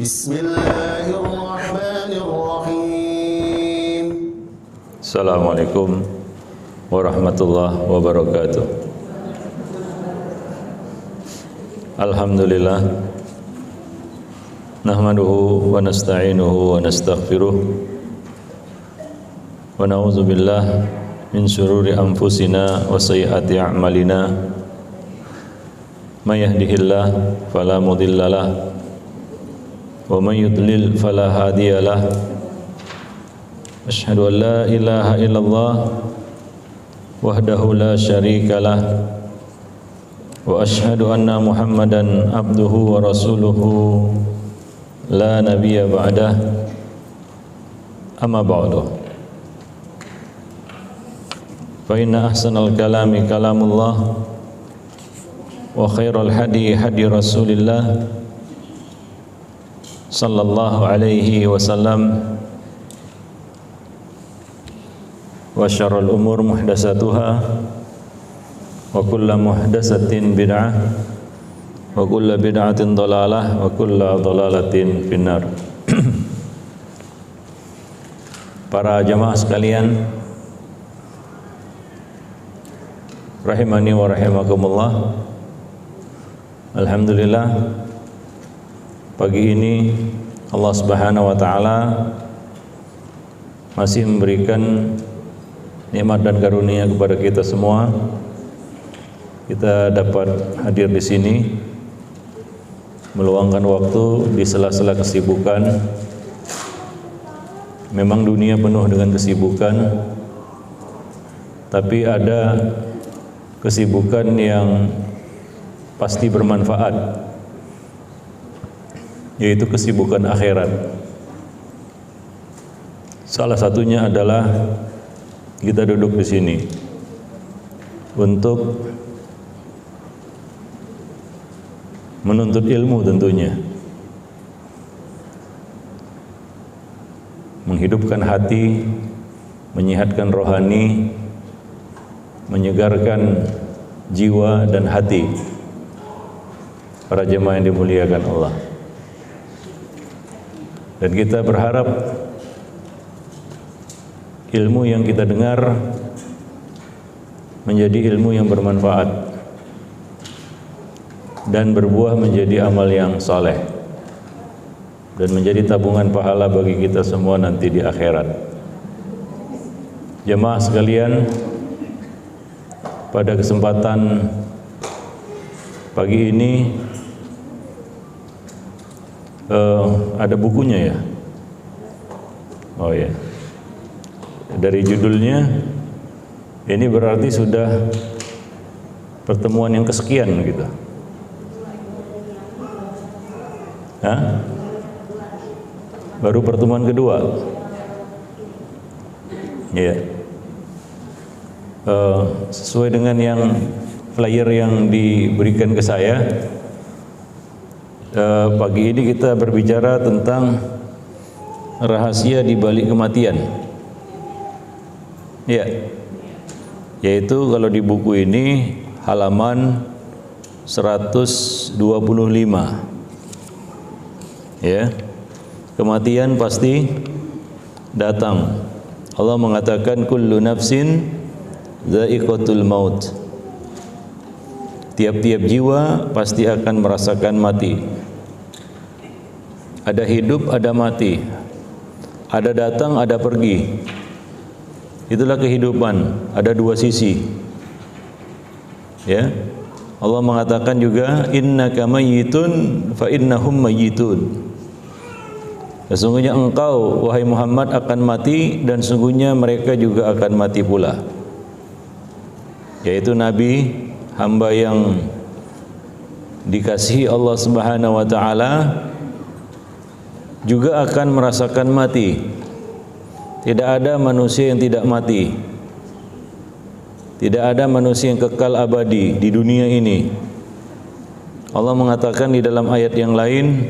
Bismillahirrahmanirrahim. Assalamualaikum warahmatullahi wabarakatuh. Alhamdulillah, nahmaduhu wa nasta'inuhu wa nastaghfiruh wa na'udzu billah min syururi anfusina wa sayyiati a'malina. May yahdihillah fala mudhillalah wa may yudlil fala hadiyalah. Asyhadu an la ilaha illallah wahdahu la syarikalah wa asyhadu anna Muhammadan abduhu wa rasuluhu la nabiyya ba'dah. Amma ba'du. Fa inna ahsanal kalami kalamullah wa khairal hadi hadi Rasulillah sallallahu alaihi wasallam wa syarrul umur muhdatsatuha wa kullu muhdatsatin bid'ah wa kullu bid'atin dhalalah wa kullu dhalalatin finnar. Para jamaah sekalian rahimani wa rahimakumullah, alhamdulillah pagi ini Allah Subhanahu wa taala masih memberikan nikmat dan karunia kepada kita semua. Kita dapat hadir di sini, meluangkan waktu di sela-sela kesibukan. Memang dunia penuh dengan kesibukan, tapi ada kesibukan yang pasti bermanfaat, yaitu kesibukan akhirat. Salah satunya adalah kita duduk di sini untuk menuntut ilmu, tentunya menghidupkan hati, menyehatkan rohani, menyegarkan jiwa dan hati para jemaah yang dimuliakan Allah. Dan kita berharap ilmu yang kita dengar menjadi ilmu yang bermanfaat dan berbuah menjadi amal yang saleh dan menjadi tabungan pahala bagi kita semua nanti di akhirat. Jemaah sekalian, pada kesempatan pagi ini ada bukunya ya. Oh ya. Dari judulnya ini berarti sudah pertemuan yang kesekian gitu. Hah? Baru pertemuan kedua. Ya. Sesuai dengan yang flyer yang diberikan ke saya, pagi ini kita berbicara tentang rahasia di balik kematian. Ya. Yaitu kalau di buku ini halaman 125. Ya. Kematian pasti datang. Allah mengatakan kullu nafsin dha'iqatul maut. Tiap-tiap jiwa pasti akan merasakan mati. Ada hidup, ada mati. Ada datang, ada pergi. Itulah kehidupan, ada dua sisi. Ya. Allah mengatakan juga innaka mayyitun fa innahum mayyitun. Sesungguhnya engkau wahai Muhammad akan mati dan sungguhnya mereka juga akan mati pula. Yaitu nabi, hamba yang dikasihi Allah Subhanahu wa taala juga akan merasakan mati. Tidak ada manusia yang tidak mati. Tidak ada manusia yang kekal abadi di dunia ini. Allah mengatakan di dalam ayat yang lain,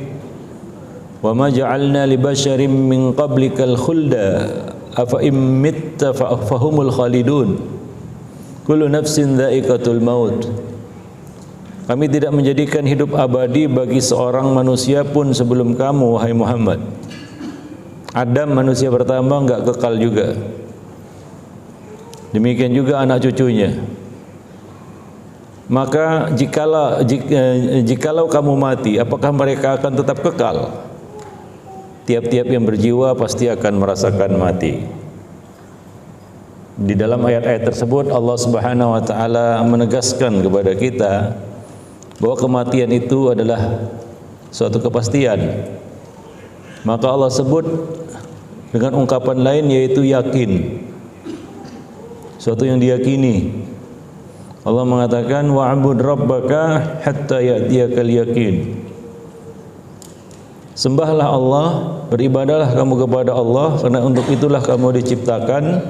"Wa ma ja'alna li basyarin min qablikal khulda afa im mitta fahumul khalidun. Kullu nafsin dha'iqatul maut." Kami tidak menjadikan hidup abadi bagi seorang manusia pun sebelum kamu, wahai Muhammad. Adam manusia pertama enggak kekal juga. Demikian juga anak cucunya. Maka jikalau kamu mati, apakah mereka akan tetap kekal? Tiap-tiap yang berjiwa pasti akan merasakan mati. Di dalam ayat-ayat tersebut Allah Subhanahu wa taala menegaskan kepada kita bahwa kematian itu adalah suatu kepastian. Maka Allah sebut dengan ungkapan lain yaitu yakin. Suatu yang diyakini. Allah mengatakan wa'bud rabbaka hatta ya'tiyakal yaqin. Sembahlah Allah, beribadahlah kamu kepada Allah karena untuk itulah kamu diciptakan,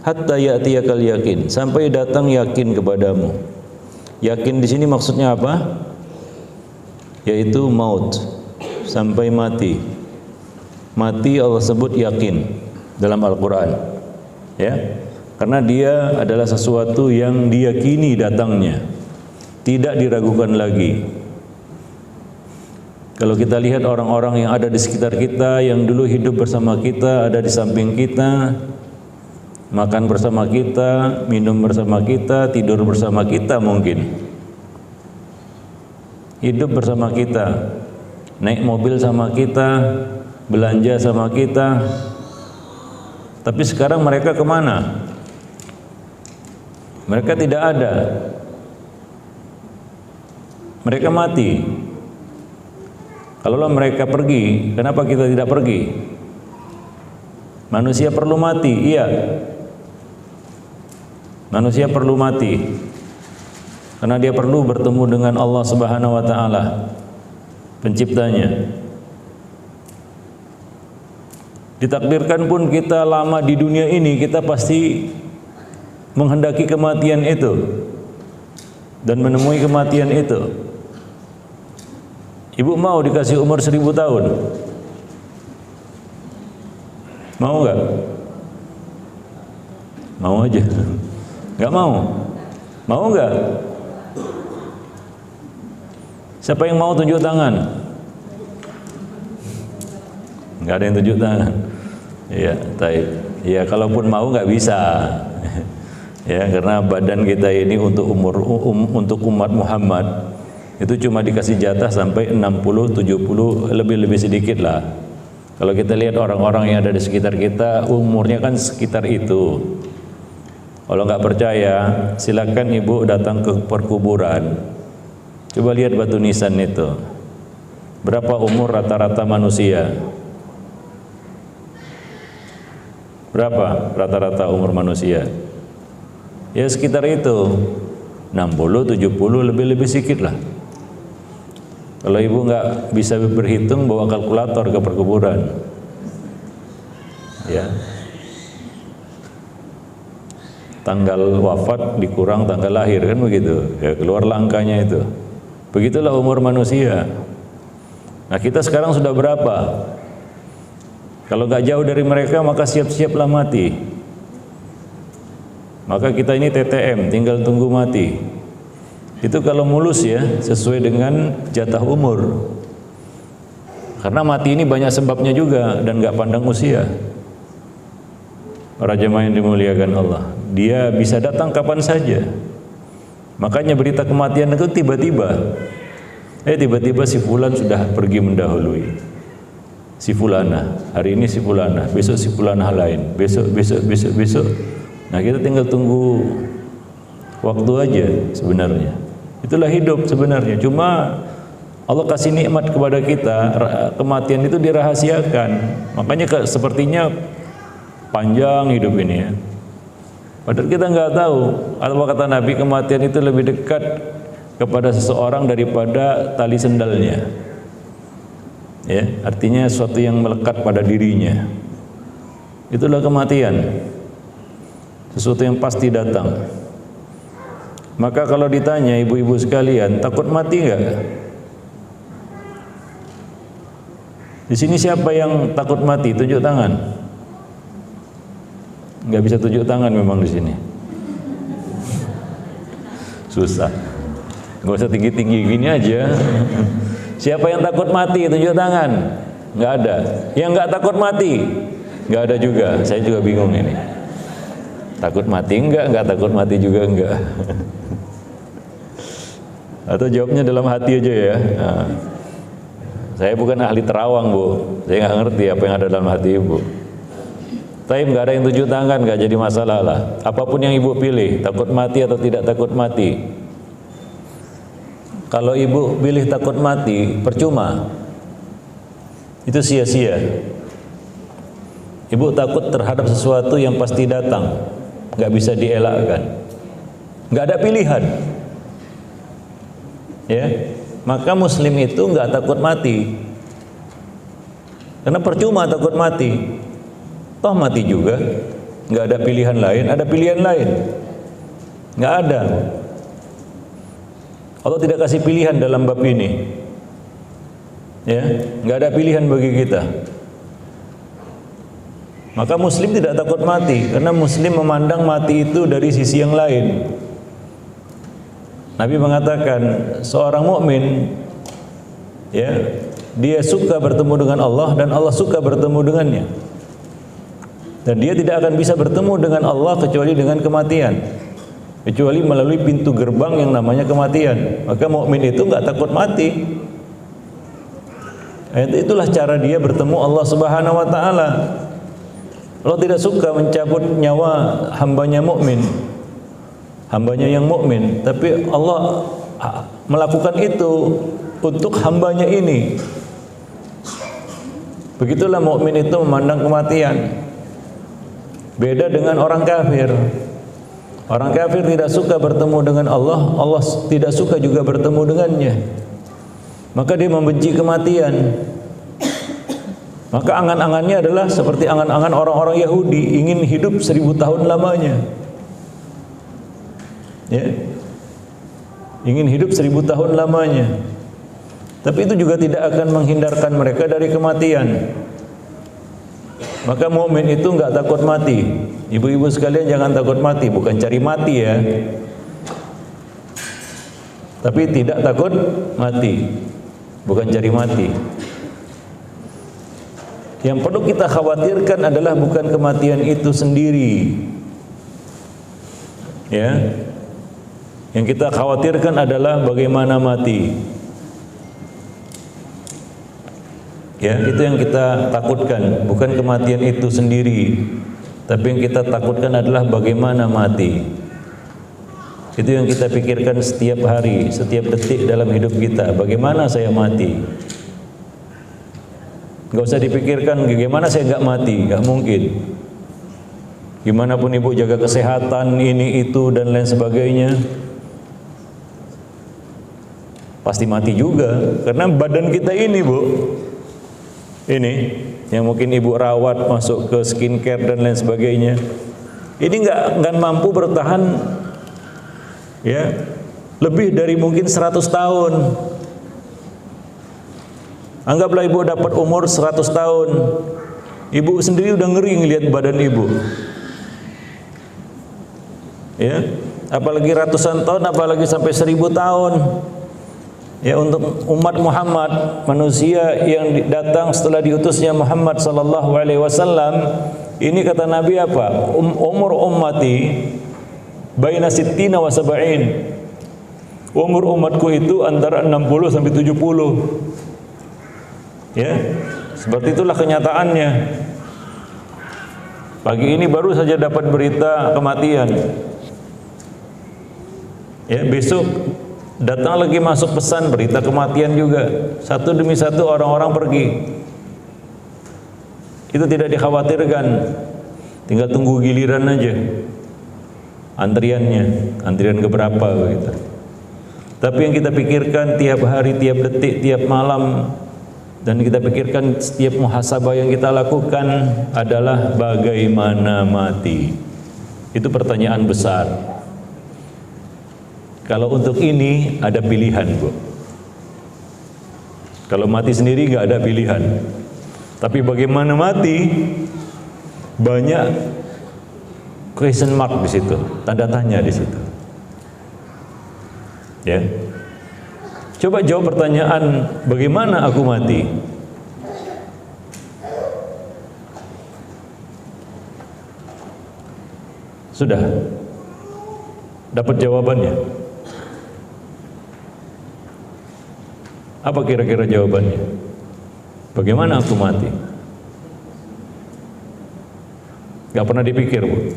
hatta ya'tiyakal yaqin, sampai datang yakin kepadamu. Yakin di sini maksudnya apa? Yaitu maut, sampai mati. Mati Allah sebut yakin dalam Al-Qur'an. Ya. Karena dia adalah sesuatu yang diyakini datangnya, tidak diragukan lagi. Kalau kita lihat orang-orang yang ada di sekitar kita, yang dulu hidup bersama kita, ada di samping kita, makan bersama kita, minum bersama kita, tidur bersama kita mungkin, hidup bersama kita, naik mobil sama kita, belanja sama kita, tapi sekarang mereka kemana? Mereka tidak ada. Mereka mati. Kalaulah mereka pergi, kenapa kita tidak pergi? Manusia perlu mati, iya. Manusia perlu mati. Karena dia perlu bertemu dengan Allah Subhanahu wa taala, penciptanya. Ditakdirkan pun kita lama di dunia ini, kita pasti menghendaki kematian itu dan menemui kematian itu. Ibu mau dikasih umur 1000 tahun? Mau enggak? Mau aja. Enggak mau? Mau enggak? Siapa yang mau tunjuk tangan? Enggak ada yang tunjuk tangan. Iya, taib. Ya, kalaupun mau enggak bisa. Ya, karena badan kita ini untuk untuk umat Muhammad itu cuma dikasih jatah sampai 60, 70, lebih sedikit lah. Kalau kita lihat orang-orang yang ada di sekitar kita, umurnya kan sekitar itu. Kalau nggak percaya, silakan ibu datang ke perkuburan. Coba lihat batu nisan itu. Berapa umur rata-rata manusia? Berapa rata-rata umur manusia? Ya sekitar itu, 60, 70, lebih sedikit lah. Kalau ibu nggak bisa berhitung, bawa kalkulator ke perkuburan, ya. Tanggal wafat dikurang tanggal lahir, kan begitu. Ya keluarlah angkanya itu. Begitulah umur manusia. Nah kita sekarang sudah berapa? Kalau nggak jauh dari mereka, maka siap-siaplah mati. Maka kita ini TTM, tinggal tunggu mati. Itu kalau mulus ya, sesuai dengan jatah umur. Karena mati ini banyak sebabnya juga dan nggak pandang usia. Para jemaah yang dimuliakan Allah, dia bisa datang kapan saja. Makanya berita kematian itu tiba-tiba. Tiba-tiba si fulan sudah pergi mendahului. Si fulana, hari ini si fulana, besok si fulana lain, besok. Nah kita tinggal tunggu waktu aja sebenarnya. Itulah hidup sebenarnya. Cuma Allah kasih nikmat kepada kita, kematian itu dirahasiakan. Makanya sepertinya panjang hidup ini ya. Padahal kita nggak tahu. Apa kata Nabi, kematian itu lebih dekat kepada seseorang daripada tali sendalnya. Ya, artinya sesuatu yang melekat pada dirinya. Itulah kematian. Sesuatu yang pasti datang. Maka kalau ditanya ibu-ibu sekalian, takut mati enggak? Di sini siapa yang takut mati? Tunjuk tangan. Enggak bisa tunjuk tangan memang di sini. Susah. Nggak usah tinggi-tinggi gini aja. Siapa yang takut mati? Tunjuk tangan. Nggak ada. Yang nggak takut mati? Nggak ada juga. Saya juga bingung ini. Takut mati nggak takut mati juga enggak. Atau jawabnya dalam hati aja ya. Nah, saya bukan ahli terawang, Bu. Saya nggak ngerti apa yang ada dalam hati Ibu. Tapi nggak ada yang tunjuk tangan, nggak jadi masalah lah. Apapun yang Ibu pilih, takut mati atau tidak takut mati. Kalau Ibu pilih takut mati, percuma. Itu sia-sia. Ibu takut terhadap sesuatu yang pasti datang, nggak bisa dielakkan, nggak ada pilihan. Ya, maka Muslim itu nggak takut mati, karena percuma takut mati. Toh mati juga, nggak ada pilihan lain. Ada pilihan lain? Nggak ada. Allah tidak kasih pilihan dalam bab ini. Ya, nggak ada pilihan bagi kita. Maka Muslim tidak takut mati, karena Muslim memandang mati itu dari sisi yang lain. Nabi mengatakan seorang mukmin, ya, dia suka bertemu dengan Allah dan Allah suka bertemu dengannya. Dan dia tidak akan bisa bertemu dengan Allah kecuali dengan kematian, kecuali melalui pintu gerbang yang namanya kematian. Maka mukmin itu nggak takut mati. Itulah cara dia bertemu Allah Subhanahu wa taala. Allah tidak suka mencabut nyawa hambanya mukmin, hambanya yang mukmin, tapi Allah melakukan itu untuk hambanya ini. Begitulah mukmin itu memandang kematian. Beda dengan orang kafir. Orang kafir tidak suka bertemu dengan Allah, Allah tidak suka juga bertemu dengannya. Maka dia membenci kematian. Maka angan-angannya adalah seperti angan-angan orang-orang Yahudi, ingin hidup 1000 tahun lamanya. Ya. Ingin hidup 1000 tahun lamanya. Tapi itu juga tidak akan menghindarkan mereka dari kematian. Maka mukmin itu enggak takut mati. Ibu-ibu sekalian jangan takut mati, bukan cari mati ya. Tapi tidak takut mati, bukan cari mati. Yang perlu kita khawatirkan adalah bukan kematian itu sendiri. Ya. Yang kita khawatirkan adalah bagaimana mati. Ya, itu yang kita takutkan, bukan kematian itu sendiri. Tapi yang kita takutkan adalah bagaimana mati. Itu yang kita pikirkan setiap hari, setiap detik dalam hidup kita. Bagaimana saya mati? Gak usah dipikirkan bagaimana saya nggak mati, nggak mungkin. Gimana pun ibu jaga kesehatan ini itu dan lain sebagainya, pasti mati juga. Karena badan kita ini bu, ini yang mungkin ibu rawat, masuk ke skincare dan lain sebagainya, ini nggak mampu bertahan ya lebih dari mungkin 100 tahun. Anggaplah ibu dapat umur 100 tahun, ibu sendiri udah ngeri ngelihat badan ibu. Ya, apalagi ratusan tahun, apalagi sampai 1000 tahun. Ya, untuk umat Muhammad, manusia yang datang setelah diutusnya Muhammad sallallahu alaihi wasallam, ini kata Nabi apa? Umur ummati baina sittina wa sab'in. Umur umatku itu antara 60 sampai 70. Ya, seperti itulah kenyataannya. Pagi ini baru saja dapat berita kematian. Ya, besok datang lagi masuk pesan berita kematian juga. Satu demi satu orang-orang pergi. Itu tidak dikhawatirkan. Tinggal tunggu giliran aja. Antriannya, antrian keberapa begitu. Tapi yang kita pikirkan tiap hari, tiap detik, tiap malam, dan kita pikirkan setiap muhasabah yang kita lakukan adalah bagaimana mati. Itu pertanyaan besar. Kalau untuk ini ada pilihan, Bu. Kalau mati sendiri nggak ada pilihan. Tapi bagaimana mati, banyak question mark di situ, tanda tanya di situ. Ya. Coba jawab pertanyaan, bagaimana aku mati? Sudah dapat jawabannya? Apa kira-kira jawabannya? Bagaimana aku mati? Gak pernah dipikir, Bu.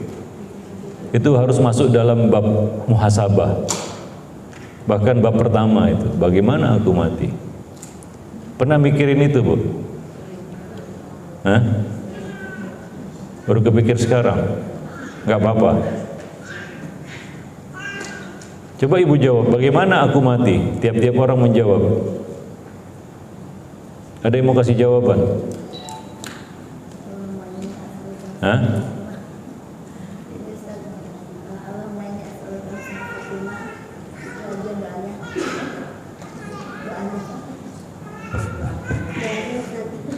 Itu harus masuk dalam bab muhasabah. Bahkan bab pertama itu, bagaimana aku mati? Pernah mikirin itu, Bu? Hah? Baru kepikir sekarang? Gak apa-apa. Coba ibu jawab, bagaimana aku mati? Tiap-tiap orang menjawab. Ada yang mau kasih jawaban? Hah?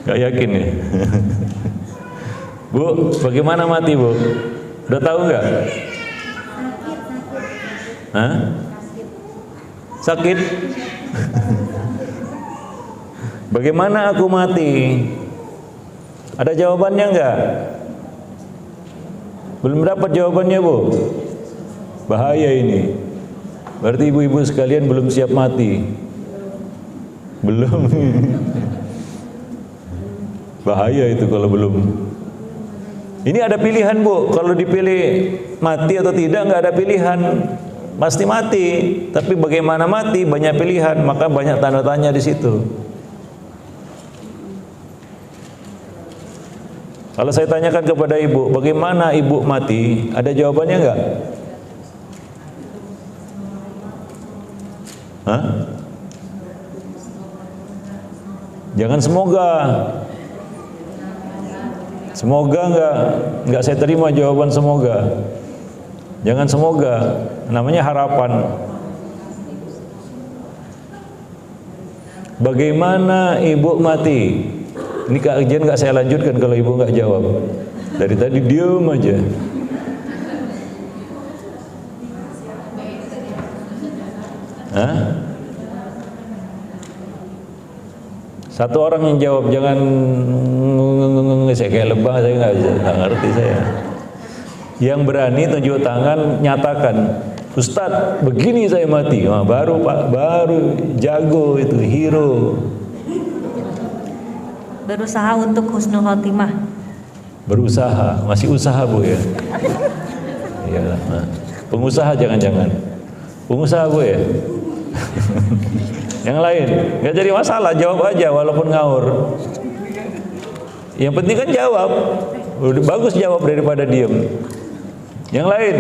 Gak yakin ya? Bu, bagaimana mati, Bu? Udah tahu nggak? Hah? Sakit? Bagaimana aku mati? Ada jawabannya nggak? Belum dapat jawabannya, Bu? Bahaya ini. Berarti ibu-ibu sekalian belum siap mati. Belum. Bahaya itu kalau belum. Ini ada pilihan, Bu. Kalau dipilih mati atau tidak, nggak ada pilihan. Pasti mati. Tapi bagaimana mati? Banyak pilihan. Maka banyak tanda tanya di situ. Kalau saya tanyakan kepada ibu, bagaimana ibu mati? Ada jawabannya nggak? Hah? Jangan semoga. Semoga nggak saya terima jawaban semoga. Jangan semoga, namanya harapan. Bagaimana ibu mati? Ini kajian nggak saya lanjutkan kalau ibu nggak jawab. Dari tadi diam aja. Hah? Satu orang yang jawab, jangan saya kayak lebah, saya nggak ngerti saya. Yang berani tunjuk tangan, nyatakan, Ustadz, begini saya mati. Nah, baru Pak, baru jago itu, hero. Berusaha untuk husnul khotimah. Berusaha, masih usaha, Bu ya. Iyalah, nah. Pengusaha jangan-jangan. Pengusaha, Bu ya. Yang lain, nggak jadi masalah, jawab aja walaupun ngawur. Yang penting kan jawab. Udah bagus jawab daripada diem. Yang lain.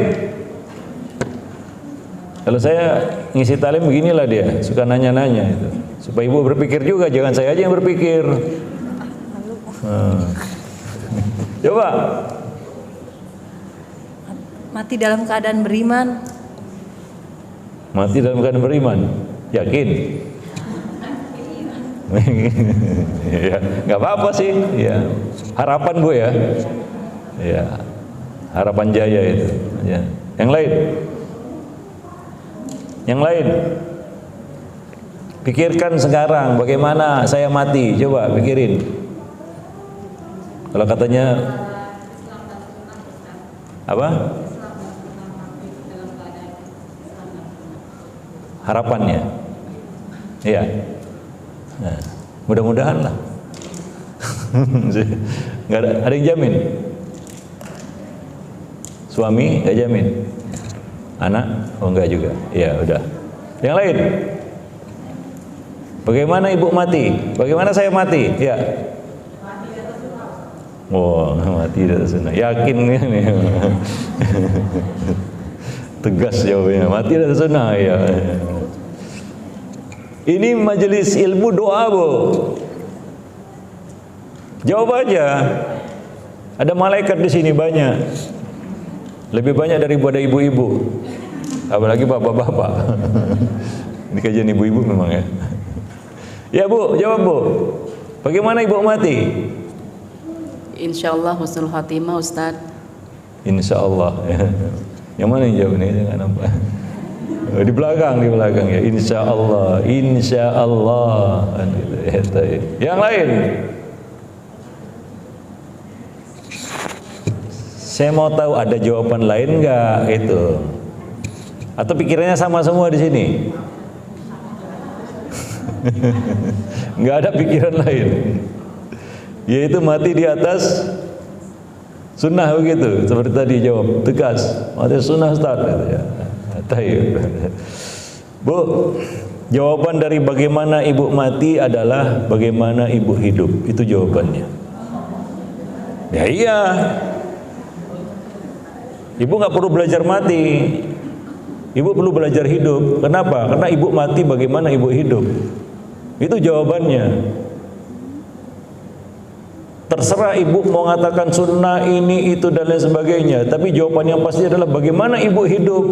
Kalau saya ngisi talim beginilah dia, suka nanya-nanya itu. Supaya ibu berpikir juga, jangan saya aja yang berpikir. Coba. Mati dalam keadaan beriman. Mati dalam keadaan beriman. Yakin? Ya, nggak apa-apa sih. Ya, harapan, Bu ya. Ya, harapan jaya itu. Ya. Yang lain? Yang lain? Pikirkan sekarang bagaimana saya mati. Coba pikirin. Kalau katanya apa? Harapannya. Iya. Nah, mudah-mudahan lah. Nggak ada yang jamin. Suami nggak jamin. Anak? Oh enggak juga. Iya, udah. Yang lain? Bagaimana ibu mati? Bagaimana saya mati? Ya. Oh, mati di atas sunnah. Yakin nih. Tegas jawabnya. Mati di atas sunnah, ya. Ini majelis ilmu doa, Bu. Jawab aja. Ada malaikat di sini banyak. Lebih banyak daripada ibu-ibu. Apalagi bapak-bapak. Ini kajian ibu-ibu memang ya. Ya, Bu, jawab, Bu. Bagaimana ibu mati? Insyaallah husnul khatimah, Ustaz. Insyaallah. Yang mana yang jawab ini? Jangan nampak. Di belakang ya. Insya Allah. Yang lain. Saya mau tahu ada jawaban lain nggak itu? Atau pikirannya sama semua di sini? Nggak ada pikiran lain. Yaitu mati di atas sunnah begitu. Seperti tadi jawab tegas. Mati sunnah Ustaz. Ya. Bu, jawaban dari bagaimana ibu mati adalah bagaimana ibu hidup. Itu jawabannya. Ya iya. Ibu nggak perlu belajar mati. Ibu perlu belajar hidup. Kenapa? Karena ibu mati bagaimana ibu hidup. Itu jawabannya. Terserah ibu mau mengatakan sunnah ini, itu dan lain sebagainya. Tapi jawaban yang pasti adalah bagaimana ibu hidup.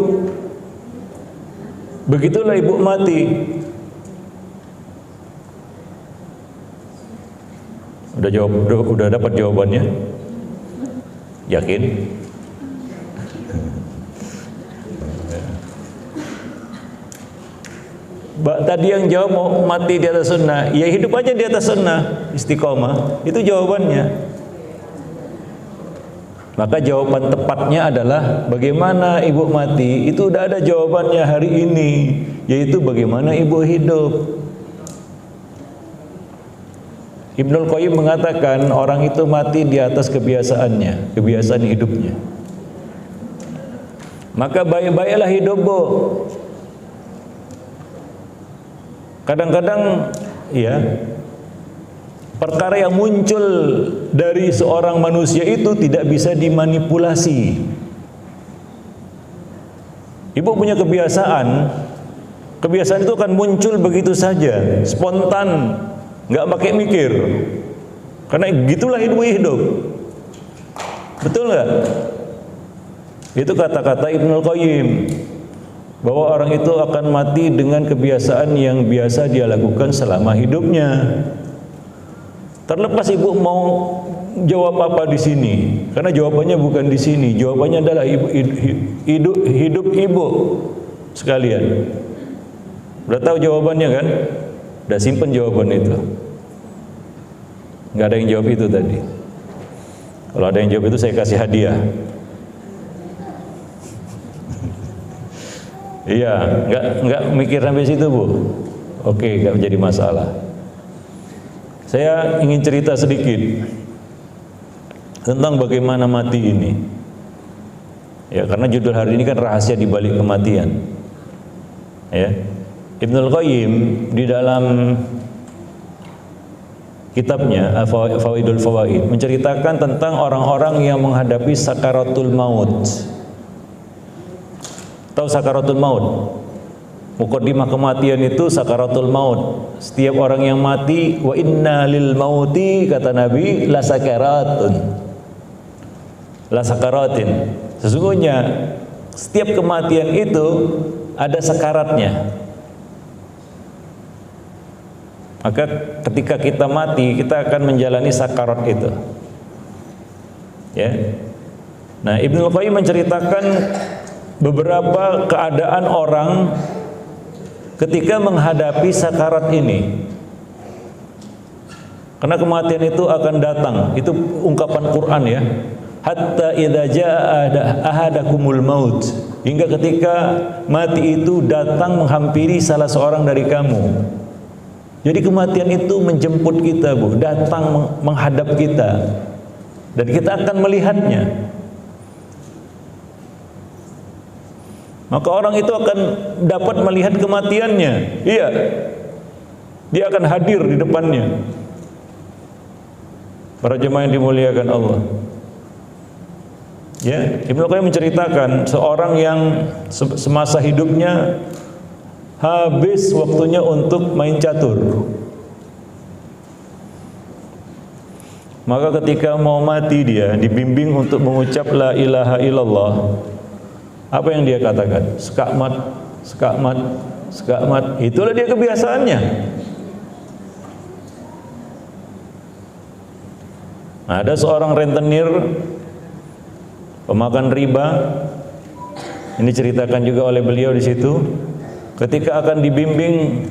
Begitulah ibu mati. Udah dapat jawabannya? Yakin? Tadi yang jawab mau mati di atas sunnah, ya hidup aja di atas sunnah, istiqomah. Itu jawabannya. Maka jawaban tepatnya adalah bagaimana ibu mati. Itu udah ada jawabannya hari ini, yaitu bagaimana ibu hidup. Ibnul Qayyim mengatakan orang itu mati di atas kebiasaannya, kebiasaan hidupnya. Maka baik-baiklah hidup, Bu. Kadang-kadang ya perkara yang muncul dari seorang manusia itu tidak bisa dimanipulasi. Ibu punya kebiasaan itu akan muncul begitu saja, spontan, nggak pakai mikir. Karena gitulah hidup. Betul nggak? Itu kata-kata Ibnul Qayyim, bahwa orang itu akan mati dengan kebiasaan yang biasa dia lakukan selama hidupnya. Terlepas ibu mau jawab apa di sini, karena jawabannya bukan di sini. Jawabannya adalah hidup ibu sekalian. Udah tahu jawabannya kan? Udah simpen jawaban itu. Nggak ada yang jawab itu tadi. Kalau ada yang jawab itu saya kasih hadiah. Iya, nggak mikir sampai situ, Bu. Oke, nggak menjadi masalah. Saya ingin cerita sedikit tentang bagaimana mati ini. Ya, karena judul hari ini kan rahasia di balik kematian. Ya. Ibnul Qayyim di dalam kitabnya Fawaidul Fawaid menceritakan tentang orang-orang yang menghadapi sakaratul maut. Tahu sakaratul maut? Mukaddimah kematian itu sakaratul maut. Setiap orang yang mati, wa inna lil mauti, kata Nabi, la sakaratun. La sakaratin. Sesungguhnya setiap kematian itu ada sakaratnya. Maka ketika kita mati, kita akan menjalani sakarat itu. Ya. Nah, Ibnu Qayyim menceritakan beberapa keadaan orang ketika menghadapi sakarat ini. Karena kematian itu akan datang. Itu ungkapan Quran ya. Hatta idza jaa ahadakumul maut. Hingga ketika mati itu datang menghampiri salah seorang dari kamu. Jadi kematian itu menjemput kita, Bu, datang menghadap kita. Dan kita akan melihatnya. Maka orang itu akan dapat melihat kematiannya. Iya. Dia akan hadir di depannya. Para jemaah yang dimuliakan Allah. Ya, Ibnu Qayyim menceritakan seorang yang semasa hidupnya habis waktunya untuk main catur. Maka ketika mau mati dia dibimbing untuk mengucap la ilaha illallah. Apa yang dia katakan? Skakmat, skakmat, skakmat. Itulah dia kebiasaannya. Ada seorang rentenir pemakan riba Ini ceritakan juga oleh beliau di situ, ketika akan dibimbing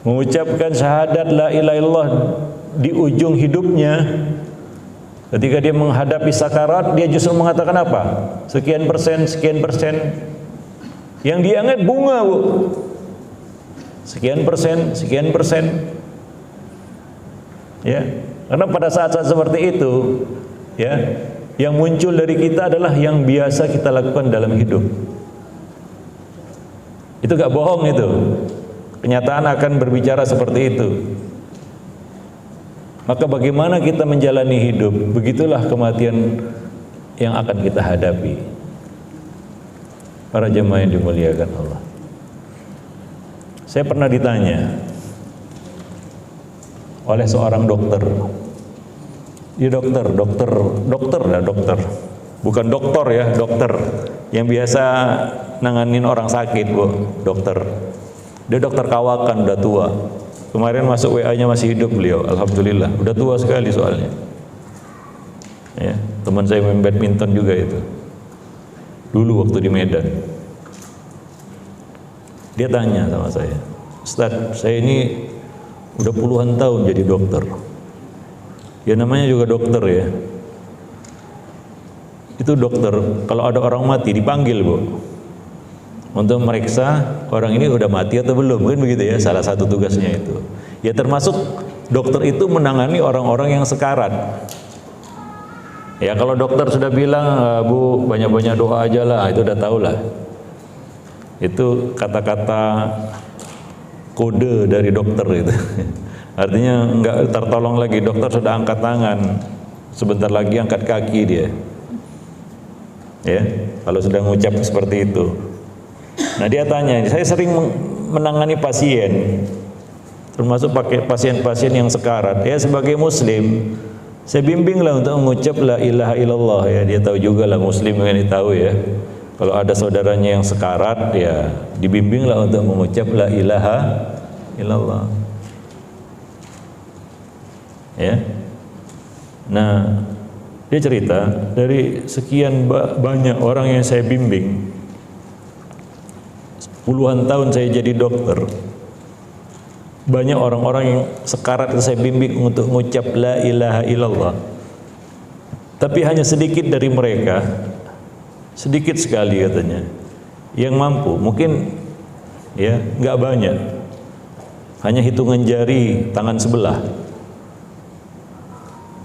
mengucapkan syahadat la ilaha illallah di ujung hidupnya, ketika dia menghadapi sakarat, dia justru mengatakan apa? Sekian persen, sekian persen. Yang diangkat bunga, Bu. Sekian persen, sekian persen. Ya, karena pada saat-saat seperti itu, ya, yang muncul dari kita adalah yang biasa kita lakukan dalam hidup. Itu gak bohong itu. Kenyataan akan berbicara seperti itu. Maka bagaimana kita menjalani hidup, begitulah kematian yang akan kita hadapi. Para jemaah yang dimuliakan Allah. Saya pernah ditanya oleh seorang dokter. Dia dokter, bukan doktor ya, dokter yang biasa nanganin orang sakit, Bu, dokter. Dia dokter kawakan, udah tua. Kemarin masuk WA-nya masih hidup beliau, alhamdulillah. Udah tua sekali soalnya. Ya, teman saya main badminton juga itu. Dulu waktu di Medan. Dia tanya sama saya, "Ustaz, saya ini udah puluhan tahun jadi dokter." Ya namanya juga dokter ya. Itu dokter, kalau ada orang mati dipanggil, Bu, untuk meriksa orang ini udah mati atau belum, kan begitu ya, salah satu tugasnya itu. Ya termasuk dokter itu menangani orang-orang yang sekarat. Ya kalau dokter sudah bilang, "Bu, banyak-banyak doa aja lah," itu udah tahu lah. Itu kata-kata kode dari dokter itu. Artinya enggak tertolong lagi, dokter sudah angkat tangan, sebentar lagi angkat kaki dia. Ya, kalau sudah mengucap seperti itu. Nah dia tanya, saya sering menangani pasien, termasuk pakai pasien-pasien yang sekarat. Ya sebagai muslim, saya bimbinglah untuk mengucap la ilaha illallah ya. Dia tahu juga lah, muslim ini tahu ya. Kalau ada saudaranya yang sekarat ya dibimbinglah untuk mengucap la ilaha illallah. Ya. Nah, dia cerita dari sekian banyak orang yang saya bimbing, puluhan tahun saya jadi dokter, banyak orang-orang yang sekarat saya bimbing untuk mengucap la ilaha illallah. Tapi hanya sedikit dari mereka, sedikit sekali katanya, yang mampu. Mungkin ya nggak banyak, hanya hitungan jari tangan sebelah.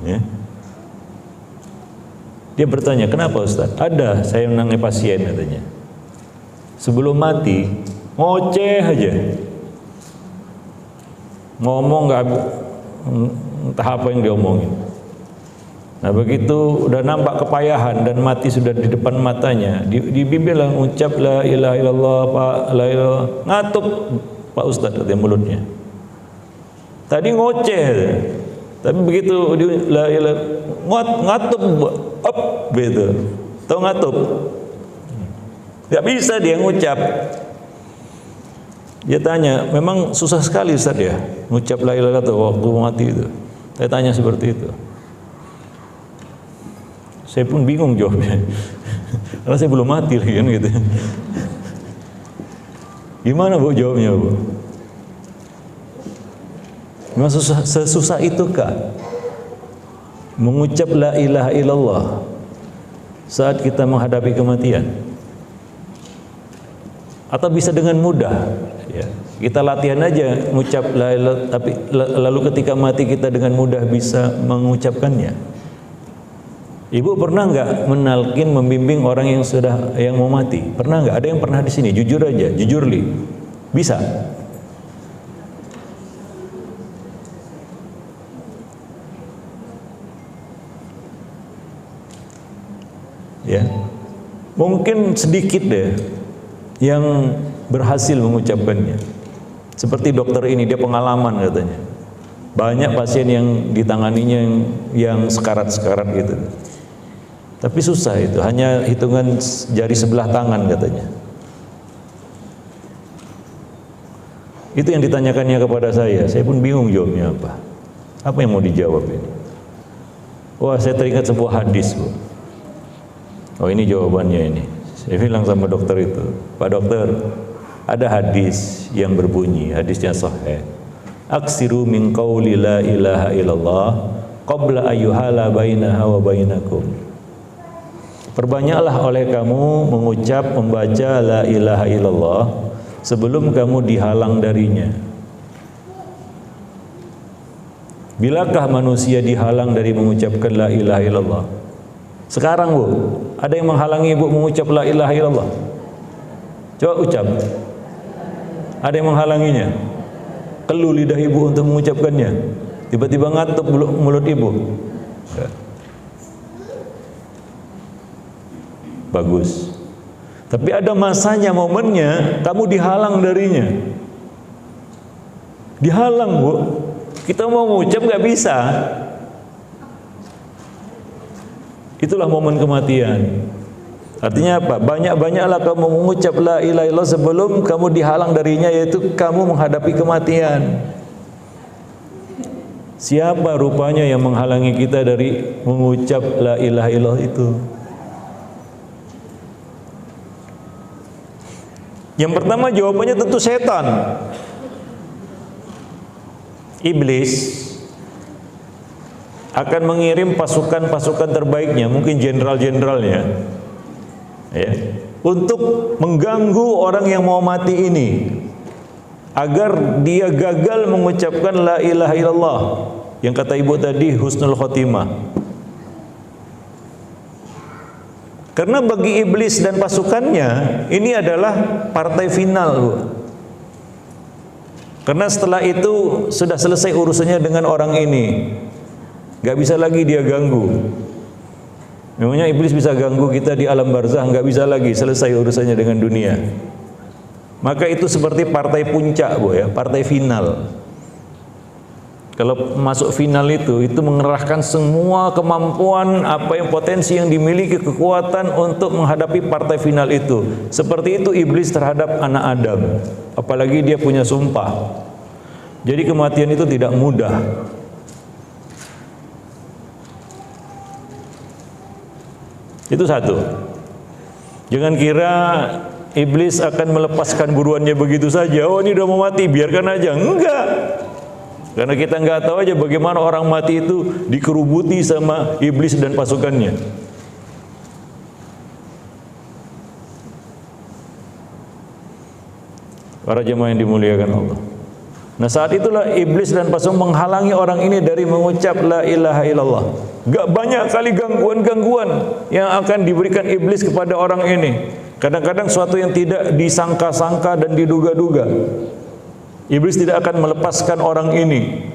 Ya. Dia bertanya, "Kenapa Ustaz?" "Ada, saya menangani pasien," katanya. Sebelum mati, ngoceh aja. Ngomong nggak, entah apa yang diomongin. Nah begitu udah nampak kepayahan dan mati sudah di depan matanya, dibimbinglah mengucap la ilaha illallah, Pak, la ilaha. Ngatup Pak Ustaz katanya mulutnya. Tadi ngoceh, tapi begitu la ilaha ngatup up gitu. Tahu ngatup? Gak bisa dia ngucap. Dia tanya, "Memang susah sekali Ustaz ya ngucap la ilaha illallah waktu mati itu?" Saya tanya seperti itu. Saya pun bingung jawabnya. Karena saya belum mati lagi kan gitu. Gimana Bu jawabnya, Bu? Memang sesusah itukah mengucap la ilaha illallah saat kita menghadapi kematian? Atau bisa dengan mudah ya. Kita latihan aja mengucap la ilaha, tapi lalu ketika mati kita dengan mudah bisa mengucapkannya. Ibu pernah nggak menalkin, membimbing orang yang mau mati? Pernah nggak? Ada yang pernah di sini? Jujur aja, jujur li. Bisa? Ya, mungkin sedikit deh yang berhasil mengucapkannya. Seperti dokter ini, dia pengalaman katanya. Banyak pasien yang ditanganinya yang sekarat-sekarat gitu. Tapi susah itu, hanya hitungan jari sebelah tangan katanya. Itu yang ditanyakannya kepada saya pun bingung jawabnya apa. Apa yang mau dijawab ini? Wah, saya teringat sebuah hadis, Bu. Oh, ini jawabannya ini. Saya bilang sama dokter itu, Pak dokter, ada hadis yang berbunyi, hadisnya sahih. Aksiru min qawli la ilaha illallah qabla ayyuhala bainaha wa bainakum. Perbanyaklah oleh kamu mengucap, membaca la ilaha illallah sebelum kamu dihalang darinya. Bilakah manusia dihalang dari mengucapkan la ilaha illallah? Sekarang Bu, ada yang menghalangi Ibu mengucap la ilaha illallah? Coba ucap. Ada yang menghalanginya? Keluh lidah Ibu untuk mengucapkannya. Tiba-tiba ngantuk mulut Ibu. Bagus. Tapi ada masanya, momennya kamu dihalang darinya. Dihalang Bu. Kita mau mengucap nggak bisa. Itulah momen kematian. Artinya apa? Banyak-banyaklah kamu mengucap la ilaha illallah sebelum kamu dihalang darinya, yaitu kamu menghadapi kematian. Siapa rupanya yang menghalangi kita dari mengucap la ilaha illallah itu? Yang pertama jawabannya tentu setan. Iblis akan mengirim pasukan-pasukan terbaiknya, mungkin jenderal-jenderalnya, ya, untuk mengganggu orang yang mau mati ini, agar dia gagal mengucapkan la ilaha illallah, yang kata Ibu tadi husnul khotimah. Karena bagi iblis dan pasukannya ini adalah partai final, Bu. Karena setelah itu sudah selesai urusannya dengan orang ini, gak bisa lagi dia ganggu. Memangnya iblis bisa ganggu kita di alam barzah? Gak bisa lagi, selesai urusannya dengan dunia. Maka itu seperti partai puncak, Bu, ya, partai final. Kalau masuk final itu mengerahkan semua kemampuan, apa yang potensi yang dimiliki, kekuatan untuk menghadapi partai final itu. Seperti itu iblis terhadap anak Adam. Apalagi dia punya sumpah. Jadi kematian itu tidak mudah. Itu satu. Jangan kira iblis akan melepaskan buruannya begitu saja. Oh, ini udah mau mati, biarkan aja. Enggak. Karena kita enggak tahu aja bagaimana orang mati itu dikerubuti sama iblis dan pasukannya. Para jemaah yang dimuliakan Allah. Nah, saat itulah iblis dan pasukan menghalangi orang ini dari mengucap la ilaha illallah. Gak banyak kali gangguan-gangguan yang akan diberikan iblis kepada orang ini. Kadang-kadang suatu yang tidak disangka-sangka dan diduga-duga. Iblis tidak akan melepaskan orang ini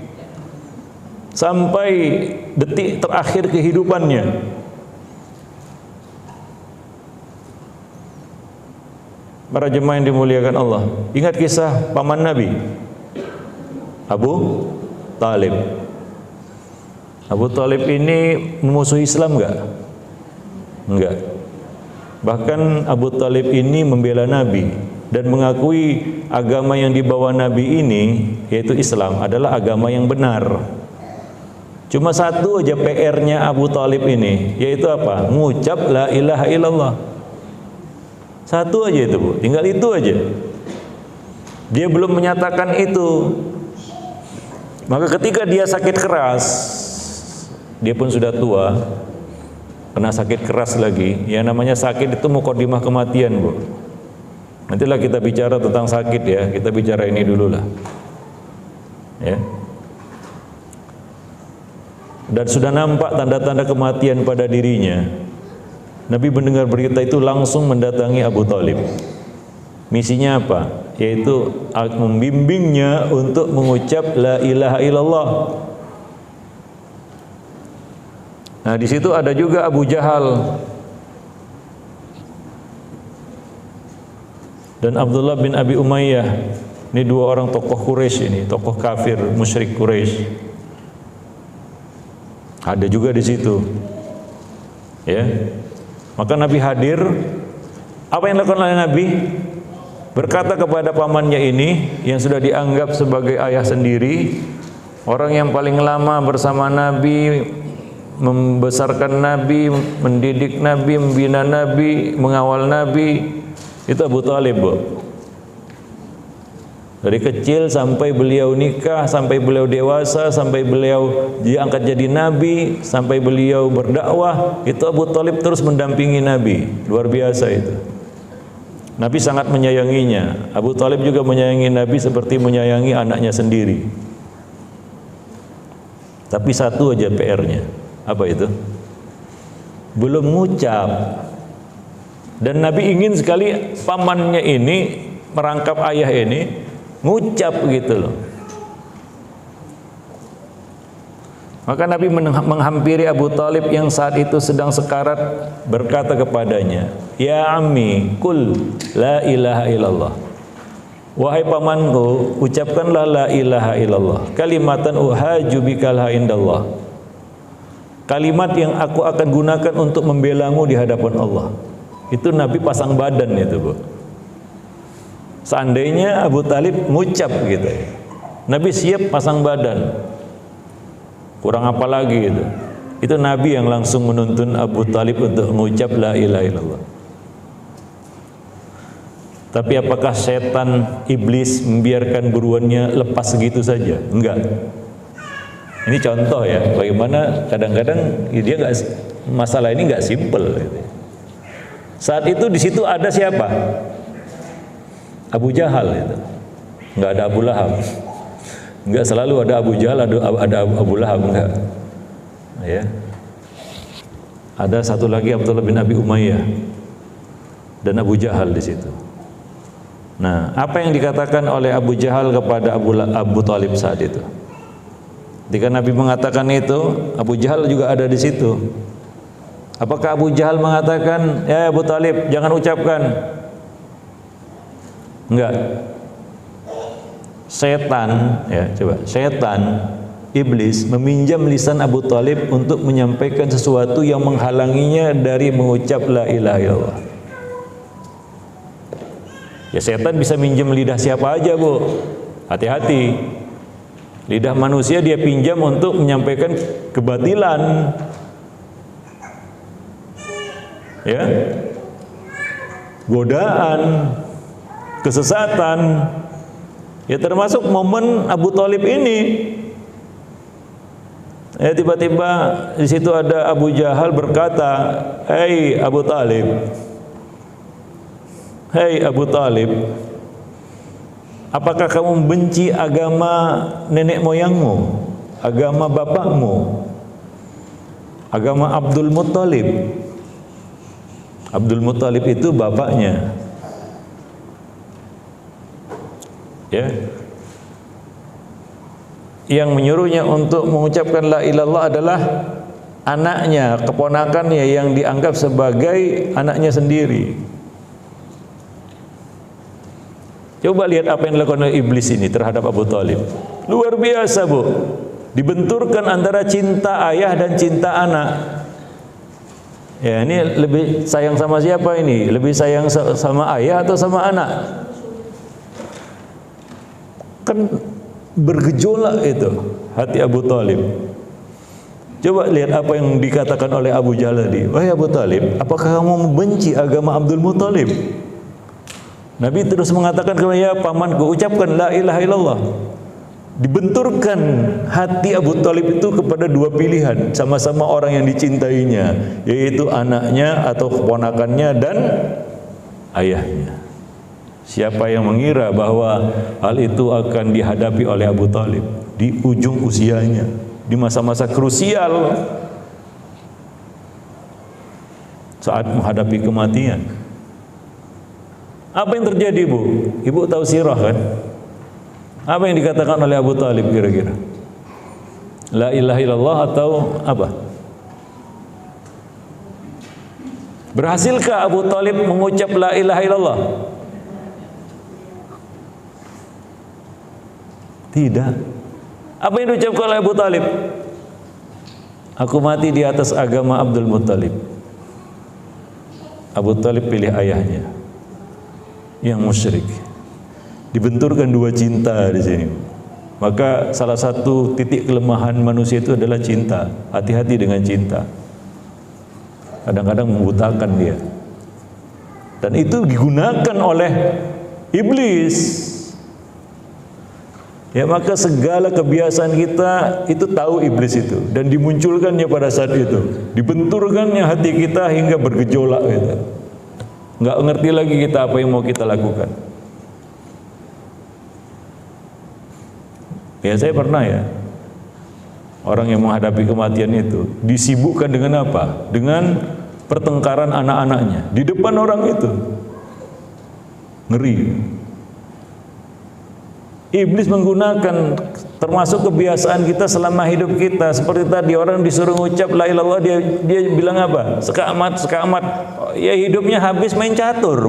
sampai detik terakhir kehidupannya. Para jemaah yang dimuliakan Allah, ingat kisah paman Nabi Abu Talib. Abu Talib ini memusuhi Islam enggak? Enggak. Bahkan Abu Talib ini membela Nabi dan mengakui agama yang dibawa Nabi ini, yaitu Islam, adalah agama yang benar. Cuma satu aja PR-nya Abu Talib ini, yaitu apa? Mengucap la ilaha illallah. Satu aja itu, Bu. Tinggal itu aja. Dia belum menyatakan itu. Maka ketika dia sakit keras, dia pun sudah tua, kena sakit keras lagi. Yang namanya sakit itu mukadimah kematian, Bu. Nantilah kita bicara tentang sakit, ya. Kita bicara ini dulu lah, ya. Dan sudah nampak tanda-tanda kematian pada dirinya. Nabi mendengar berita itu langsung mendatangi Abu Talib. Misinya apa? Yaitu membimbingnya untuk mengucap la ilaha illallah. Nah, di situ ada juga Abu Jahal dan Abdullah bin Abi Umayyah. Ini dua orang tokoh Quraisy, ini tokoh kafir musyrik Quraisy. Ada juga di situ, ya. Maka Nabi hadir. Apa yang dilakukan oleh Nabi? Berkata kepada pamannya ini, yang sudah dianggap sebagai ayah sendiri, orang yang paling lama bersama Nabi, membesarkan Nabi, mendidik Nabi, membina Nabi, mengawal Nabi, itu Abu Thalib, Bu. Dari kecil sampai beliau nikah, sampai beliau dewasa, sampai beliau diangkat jadi Nabi, sampai beliau berdakwah, itu Abu Thalib terus mendampingi Nabi. Luar biasa itu. Nabi sangat menyayanginya. Abu Thalib juga menyayangi Nabi seperti menyayangi anaknya sendiri. Tapi satu aja PR-nya. Apa itu? Belum ngucap. Dan Nabi ingin sekali pamannya ini, merangkap ayah ini, ngucap gitu loh. Maka Nabi menghampiri Abu Thalib yang saat itu sedang sekarat, berkata kepadanya, "Ya ammi, kul la ilaha illallah." Wahai pamanku, ucapkanlah la ilaha illallah, kalimatan uhaju bikalah indallah. Kalimat yang aku akan gunakan untuk membelamu di hadapan Allah. Itu Nabi pasang badan itu, Bu. Seandainya Abu Thalib ngucap gitu, Nabi siap pasang badan. Kurang apa lagi itu? Itu Nabi yang langsung menuntun Abu Thalib untuk mengucap la ilaha illallah. Tapi apakah setan iblis membiarkan buruannya lepas segitu saja? Enggak. Ini contoh ya, bagaimana kadang-kadang dia nggak, masalah ini nggak simpel. Gitu. Saat itu di situ ada siapa? Abu Jahal itu. Nggak ada Abu Lahab. Enggak selalu ada Abu Jahal, ada Abu Lahab, enggak. Ya. Ada satu lagi Abdullah bin Abi Umayyah dan Abu Jahal di situ. Nah, apa yang dikatakan oleh Abu Jahal kepada Abu Thalib saat itu? Ketika Nabi mengatakan itu, Abu Jahal juga ada di situ. Apakah Abu Jahal mengatakan, "Ya Abu Thalib, jangan ucapkan"? Enggak. Setan, ya coba, setan, iblis meminjam lisan Abu Thalib untuk menyampaikan sesuatu yang menghalanginya dari mengucap la ilaha illallah. Ya setan bisa minjam lidah siapa aja, Bu. Hati-hati. Lidah manusia dia pinjam untuk menyampaikan kebatilan. Ya. Godaan, kesesatan. Ya termasuk momen Abu Thalib ini. Ya tiba-tiba di situ ada Abu Jahal berkata, "Hei Abu Thalib, hei Abu Thalib, apakah kamu benci agama nenek moyangmu, agama bapakmu, agama Abdul Muttalib?" Abdul Muttalib itu bapaknya. Ya. Yang menyuruhnya untuk mengucapkan la ilaha illallah adalah anaknya, keponakannya yang dianggap sebagai anaknya sendiri. Coba lihat apa yang dilakukan oleh iblis ini terhadap Abu Thalib. Luar biasa, Bu. Dibenturkan antara cinta ayah dan cinta anak. Ya, ini lebih sayang sama siapa ini? Lebih sayang sama ayah atau sama anak? Kan bergejolak itu hati Abu Thalib. Coba lihat apa yang dikatakan oleh Abu Jahal tadi. "Wahai Abu Thalib, apakah kamu membenci agama Abdul Muttalib?" Nabi terus mengatakan kepada "Ya pamanku, ucapkan la ilaha illallah." Dibenturkan hati Abu Thalib itu kepada dua pilihan, sama-sama orang yang dicintainya, yaitu anaknya atau keponakannya dan ayahnya. Siapa yang mengira bahwa hal itu akan dihadapi oleh Abu Thalib di ujung usianya, di masa-masa krusial saat menghadapi kematian. Apa yang terjadi, Bu? Ibu tahu sirah kan? Apa yang dikatakan oleh Abu Thalib kira-kira? La ilaha illallah atau apa? Berhasilkah Abu Thalib mengucap la ilaha illallah? Tidak. Apa yang diucapkan oleh Abu Thalib? "Aku mati di atas agama Abdul Muttalib." Abu Thalib pilih ayahnya yang musyrik. Dibenturkan dua cinta di sini. Maka salah satu titik kelemahan manusia itu adalah cinta. Hati-hati dengan cinta. Kadang-kadang membutakan dia. Dan itu digunakan oleh iblis. Ya, maka segala kebiasaan kita itu tahu iblis itu dan dimunculkannya pada saat itu. Dibenturkannya hati kita hingga bergejolak gitu. Nggak ngerti lagi kita apa yang mau kita lakukan. Ya, saya pernah ya, orang yang menghadapi kematian itu disibukkan dengan apa? Dengan pertengkaran anak-anaknya di depan orang itu. Ngeri. Iblis menggunakan termasuk kebiasaan kita selama hidup kita. Seperti tadi orang disuruh ngucap la ilaha illallah, dia bilang apa? Sekamat. Ya hidupnya habis main catur.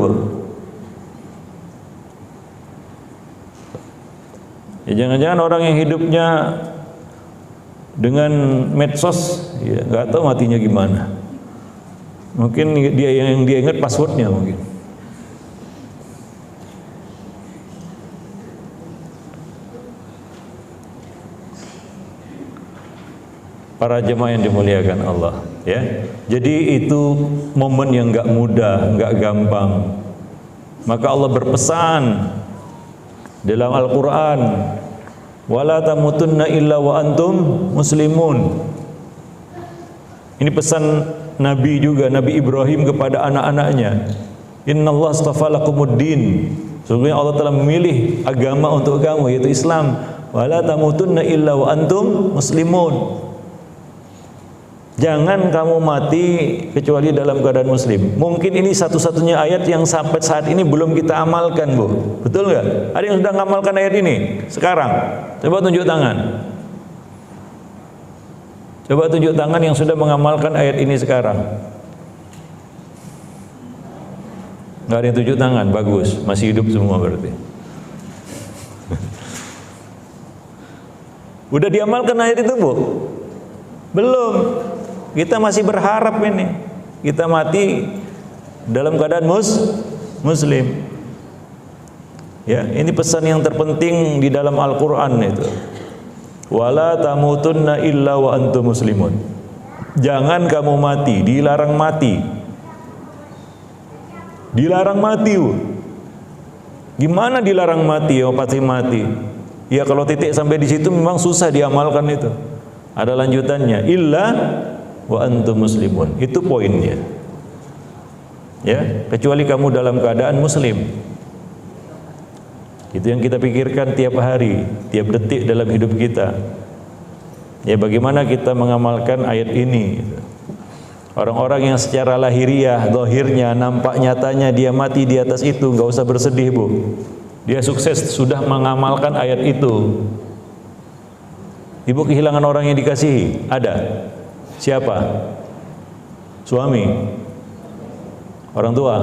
Ya jangan-jangan orang yang hidupnya dengan medsos, ya nggak tahu matinya gimana. Mungkin dia ingat passwordnya mungkin. Para jemaah yang dimuliakan Allah, ya. Jadi itu momen yang nggak mudah, nggak gampang. Maka Allah berpesan dalam Al-Quran, wala tamutunna illa wa antum muslimun. Ini pesan Nabi juga, Nabi Ibrahim kepada anak-anaknya. Innallaha astafa lakumuddin. Sesungguhnya Allah telah memilih agama untuk kamu, yaitu Islam. Wala tamutunna illa wa antum muslimun. Jangan kamu mati kecuali dalam keadaan muslim. Mungkin ini satu-satunya ayat yang sampai saat ini belum kita amalkan, Bu. Betul nggak? Ada yang sudah mengamalkan ayat ini sekarang? Coba tunjuk tangan. Coba tunjuk tangan yang sudah mengamalkan ayat ini sekarang. Nggak ada yang tunjuk tangan, bagus. Masih hidup semua berarti. Udah diamalkan ayat itu, Bu? Belum. Kita masih berharap ini kita mati dalam keadaan muslim. Ya, ini pesan yang terpenting di dalam Al-Qur'an itu. Wala tamutunna illa wa antum muslimun. Jangan kamu mati, dilarang mati. Dilarang mati. Gimana dilarang mati? Oh, pasti mati. Ya kalau titik sampai di situ memang susah diamalkan itu. Ada lanjutannya, illa wa antum muslimun. Itu poinnya. Ya, kecuali kamu dalam keadaan muslim. Itu yang kita pikirkan tiap hari, tiap detik dalam hidup kita. Ya, bagaimana kita mengamalkan ayat ini. Orang-orang yang secara lahiriah, zahirnya, nampak nyatanya dia mati di atas itu, nggak usah bersedih, Bu. Dia sukses sudah mengamalkan ayat itu. Ibu kehilangan orang yang dikasihi? Ada? Siapa? Suami? Orang tua?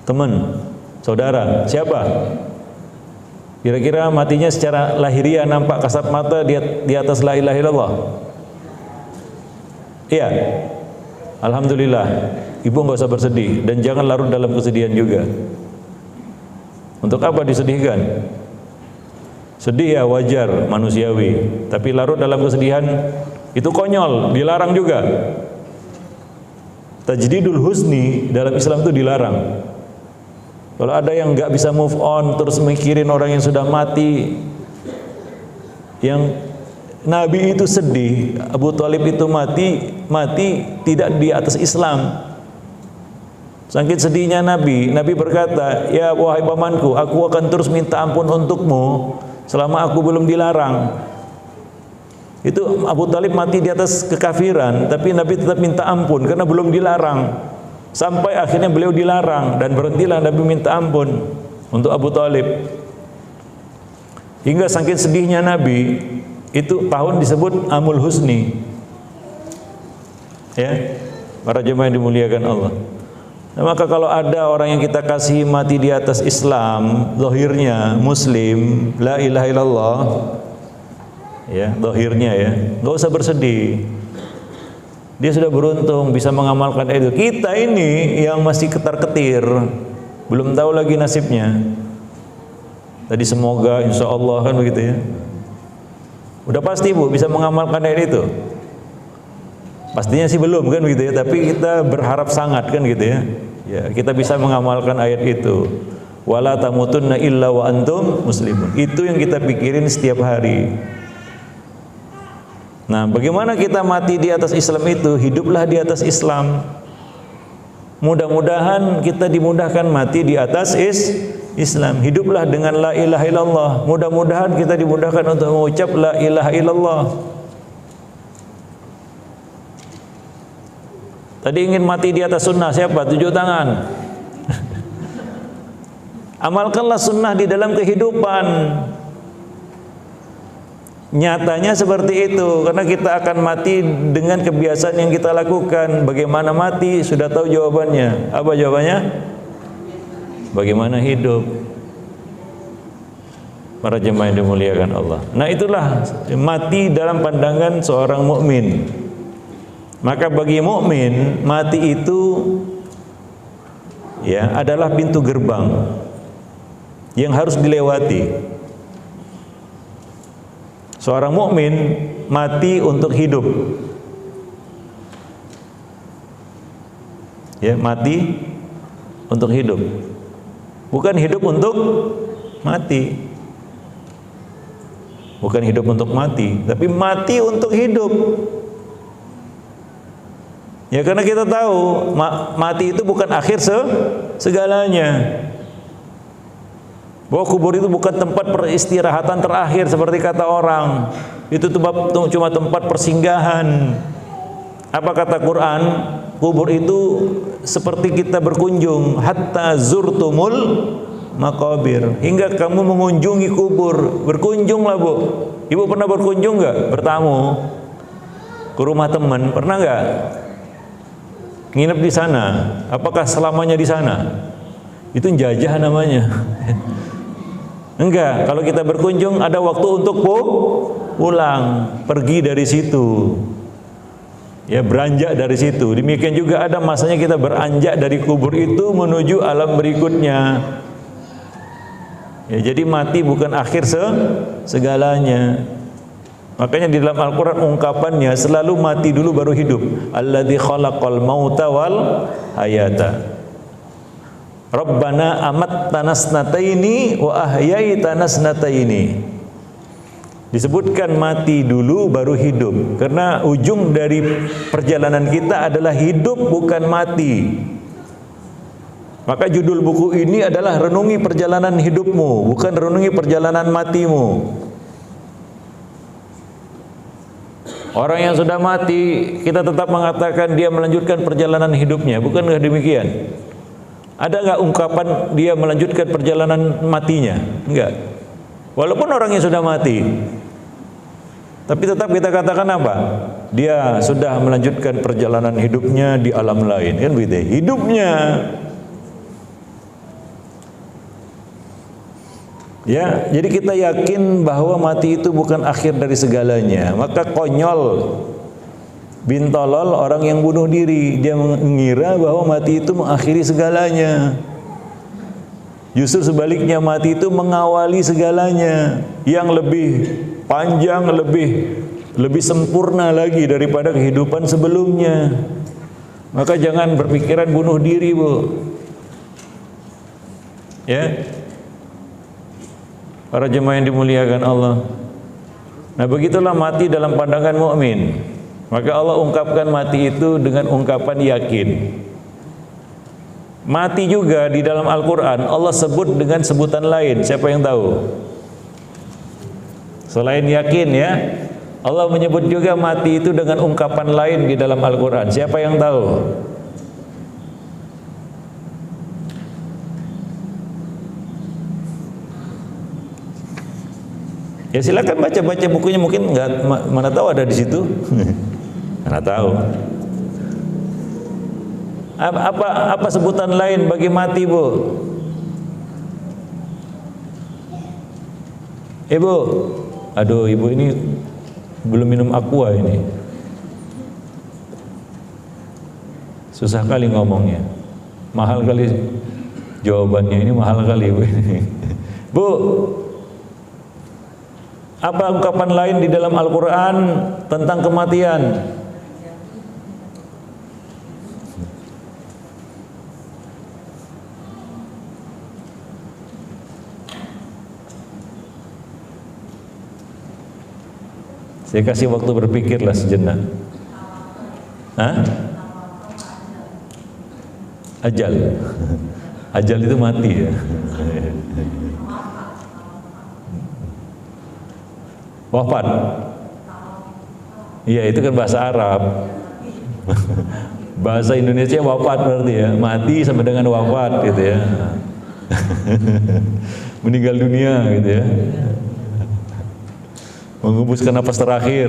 Teman? Saudara? Siapa? Kira-kira matinya secara lahiriah nampak kasat mata di atas la ilaha illallah? Iya. Alhamdulillah. Ibu nggak usah bersedih dan jangan larut dalam kesedihan juga. Untuk apa disedihkan? Sedih ya wajar, manusiawi. Tapi larut dalam kesedihan itu konyol, dilarang juga. Tajdidul husni dalam Islam itu dilarang. Kalau ada yang nggak bisa move on terus mikirin orang yang sudah mati, yang Nabi itu sedih, Abu Thalib itu mati tidak di atas Islam. Saking sedihnya Nabi berkata, ya wahai pamanku, aku akan terus minta ampun untukmu selama aku belum dilarang. Itu Abu Thalib mati di atas kekafiran, tapi Nabi tetap minta ampun karena belum dilarang. Sampai akhirnya beliau dilarang dan berhentilah Nabi minta ampun untuk Abu Thalib. Hingga saking sedihnya Nabi, itu tahun disebut Amul Husni. Ya, para jemaah yang dimuliakan Allah. Nah, maka kalau ada orang yang kita kasihi mati di atas Islam, zahirnya muslim, la ilaha illallah, ya, zahirnya ya, nggak usah bersedih. Dia sudah beruntung bisa mengamalkan itu. Kita ini yang masih ketar-ketir, belum tahu lagi nasibnya. Tadi semoga, insya Allah kan begitu ya. Udah pasti Bu bisa mengamalkan ayat itu? Pastinya sih belum kan begitu ya, tapi kita berharap sangat kan gitu ya. Ya, kita bisa mengamalkan ayat itu. Wala tamutunna illa wa antum muslimun. Itu yang kita pikirin setiap hari. Nah, bagaimana kita mati di atas Islam itu? Hiduplah di atas Islam. Mudah-mudahan kita dimudahkan mati di atas Islam. Hiduplah dengan la ilaha illallah. Mudah-mudahan kita dimudahkan untuk mengucap la ilaha illallah. Tadi ingin mati di atas sunnah, siapa? 7 tangan. Amalkanlah sunnah di dalam kehidupan. Nyatanya seperti itu, karena kita akan mati dengan kebiasaan yang kita lakukan. Bagaimana mati? Sudah tahu jawabannya. Apa jawabannya? Bagaimana hidup? Para jemaah yang dimuliakan Allah. Nah, itulah mati dalam pandangan seorang mukmin. Maka bagi mukmin, mati itu ya adalah pintu gerbang yang harus dilewati. Seorang mukmin mati untuk hidup. Ya, mati untuk hidup. Bukan hidup untuk mati. Bukan hidup untuk mati, tapi mati untuk hidup. Ya, karena kita tahu mati itu bukan akhir segalanya. Bahwa kubur itu bukan tempat peristirahatan terakhir seperti kata orang. Itu cuma tempat persinggahan. Apa kata Quran? Kubur itu seperti kita berkunjung, hatta zurtumul maqabir, hingga kamu mengunjungi kubur. Berkunjunglah Bu. Ibu pernah berkunjung nggak? Bertamu ke rumah teman, pernah nggak? Nginep di sana? Apakah selamanya di sana? Itu jajah namanya. Enggak, kalau kita berkunjung ada waktu untuk pulang, pergi dari situ. Ya, beranjak dari situ. Demikian juga ada masanya kita beranjak dari kubur itu menuju alam berikutnya. Ya, jadi mati bukan akhir segalanya. Makanya di dalam Al-Quran ungkapannya selalu mati dulu baru hidup. Alladzi khalaqal mauta wal hayata. Rabbana amattana snataini wa ahyaitana snataini. Disebutkan mati dulu baru hidup, karena ujung dari perjalanan kita adalah hidup bukan mati. Maka judul buku ini adalah renungi perjalanan hidupmu, bukan renungi perjalanan matimu. Orang yang sudah mati, kita tetap mengatakan dia melanjutkan perjalanan hidupnya, bukankah demikian? Ada nggak ungkapan dia melanjutkan perjalanan matinya? Enggak. Walaupun orang yang sudah mati, tapi tetap kita katakan apa? Dia sudah melanjutkan perjalanan hidupnya di alam lain, kan begitu? Hidupnya. Ya, jadi kita yakin bahwa mati itu bukan akhir dari segalanya. Maka konyol, bintolol orang yang bunuh diri, dia mengira bahwa mati itu mengakhiri segalanya. Justru sebaliknya, mati itu mengawali segalanya yang lebih panjang, lebih sempurna lagi daripada kehidupan sebelumnya. Maka jangan berpikiran bunuh diri, Bu. Ya. Para jemaah yang dimuliakan Allah. Nah, begitulah mati dalam pandangan mukmin. Maka Allah ungkapkan mati itu dengan ungkapan yakin. Mati juga di dalam Al-Quran Allah sebut dengan sebutan lain. Siapa yang tahu? Selain yakin ya, Allah menyebut juga mati itu dengan ungkapan lain di dalam Al-Quran. Siapa yang tahu? Ya silakan baca-baca bukunya, mungkin nggak, mana tahu ada di situ. Mana tahu. Apa sebutan lain bagi mati, Bu? Ibu, aduh Ibu ini belum minum aqua ini. Susah kali ngomongnya. Mahal kali jawabannya ini, mahal kali Bu. Bu, Apa ungkapan lain di dalam Al-Quran tentang kematian? Saya kasih waktu berpikirlah sejenak. Hah? Ajal. Ajal itu mati ya. Wafat. Iya, itu kan bahasa Arab. Bahasa Indonesia wafat berarti ya, mati sama dengan wafat gitu ya. Meninggal dunia gitu ya. Menghembuskan napas terakhir.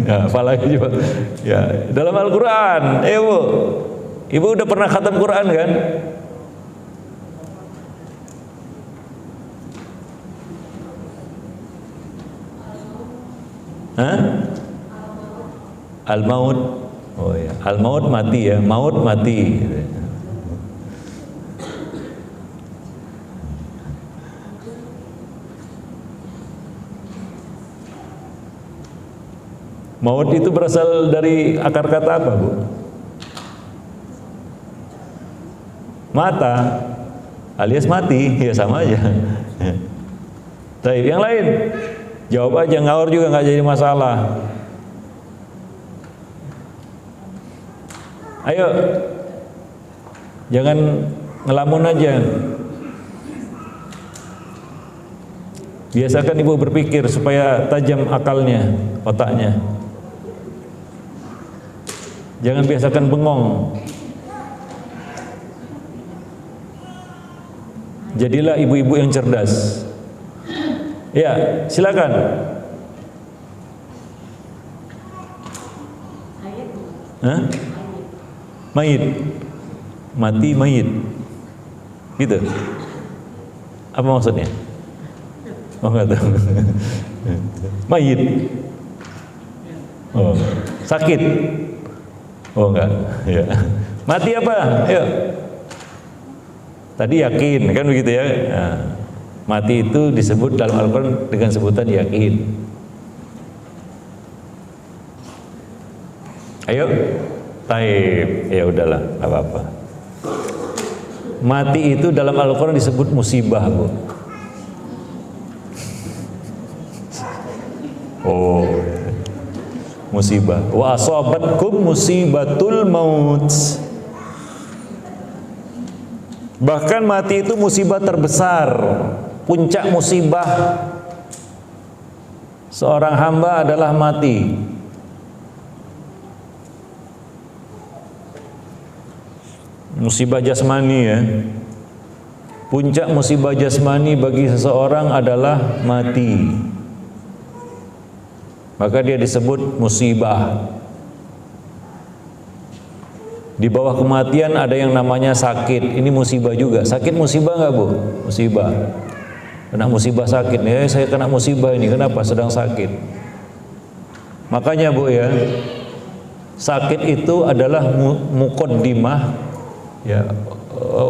Ya, apalagi juga. Ya, dalam Al-Qur'an, Ibu udah pernah khatam Quran kan? Hah? Al-maut. Oh ya, al-maut mati ya, maut mati. Maut itu berasal dari akar kata apa, Bu? Mata alias mati, ya sama aja. Baik, yang lain jawab aja, ngawur juga nggak jadi masalah. Ayo, jangan ngelamun aja. Biasakan ibu berpikir supaya tajam akalnya, otaknya. Jangan biasakan bengong. Jadilah ibu-ibu yang cerdas. Ya, silakan. Hah? Mayit. Mati mayit. Gitu. Apa maksudnya? Oh, enggak tahu. Mayit. Oh, sakit. Oh, enggak. Ya. Mati apa? Ayo. Tadi yakin, kan begitu ya. Nah, mati itu disebut dalam Al-Quran dengan sebutan yakin. Ayo, taib. Ya udahlah, nggak apa-apa. Mati itu dalam Al-Quran disebut musibah, Bu. Oh, musibah. Wa asabatkum musibatul maut. Bahkan mati itu musibah terbesar, puncak musibah seorang hamba adalah mati. Musibah jasmani ya. Puncak musibah jasmani bagi seseorang adalah mati. Maka dia disebut musibah. Di bawah kematian ada yang namanya sakit. Ini musibah juga. Sakit musibah nggak, Bu? Musibah. Kena musibah sakit nih. Saya kena musibah ini. Kenapa? Sedang sakit. Makanya, Bu ya, sakit itu adalah muqaddimah. Ya,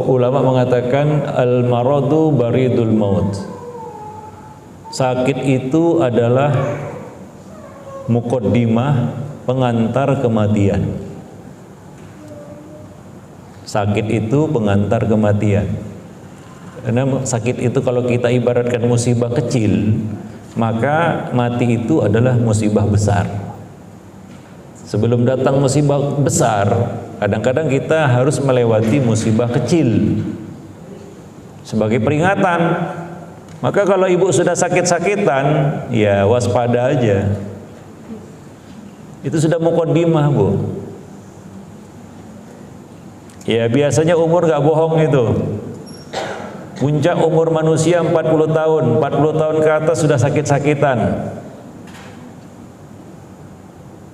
ulama mengatakan al-maradu baridul maut. Sakit itu adalah muqaddimah, pengantar kematian. Sakit itu pengantar kematian. Karena sakit itu kalau kita ibaratkan musibah kecil, maka mati itu adalah musibah besar. Sebelum datang musibah besar, kadang-kadang kita harus melewati musibah kecil sebagai peringatan. Maka kalau ibu sudah sakit-sakitan, ya waspada aja. Itu sudah muqaddimah, Bu. Ya biasanya umur gak bohong itu. Puncak umur manusia 40 tahun. 40 tahun ke atas sudah sakit-sakitan.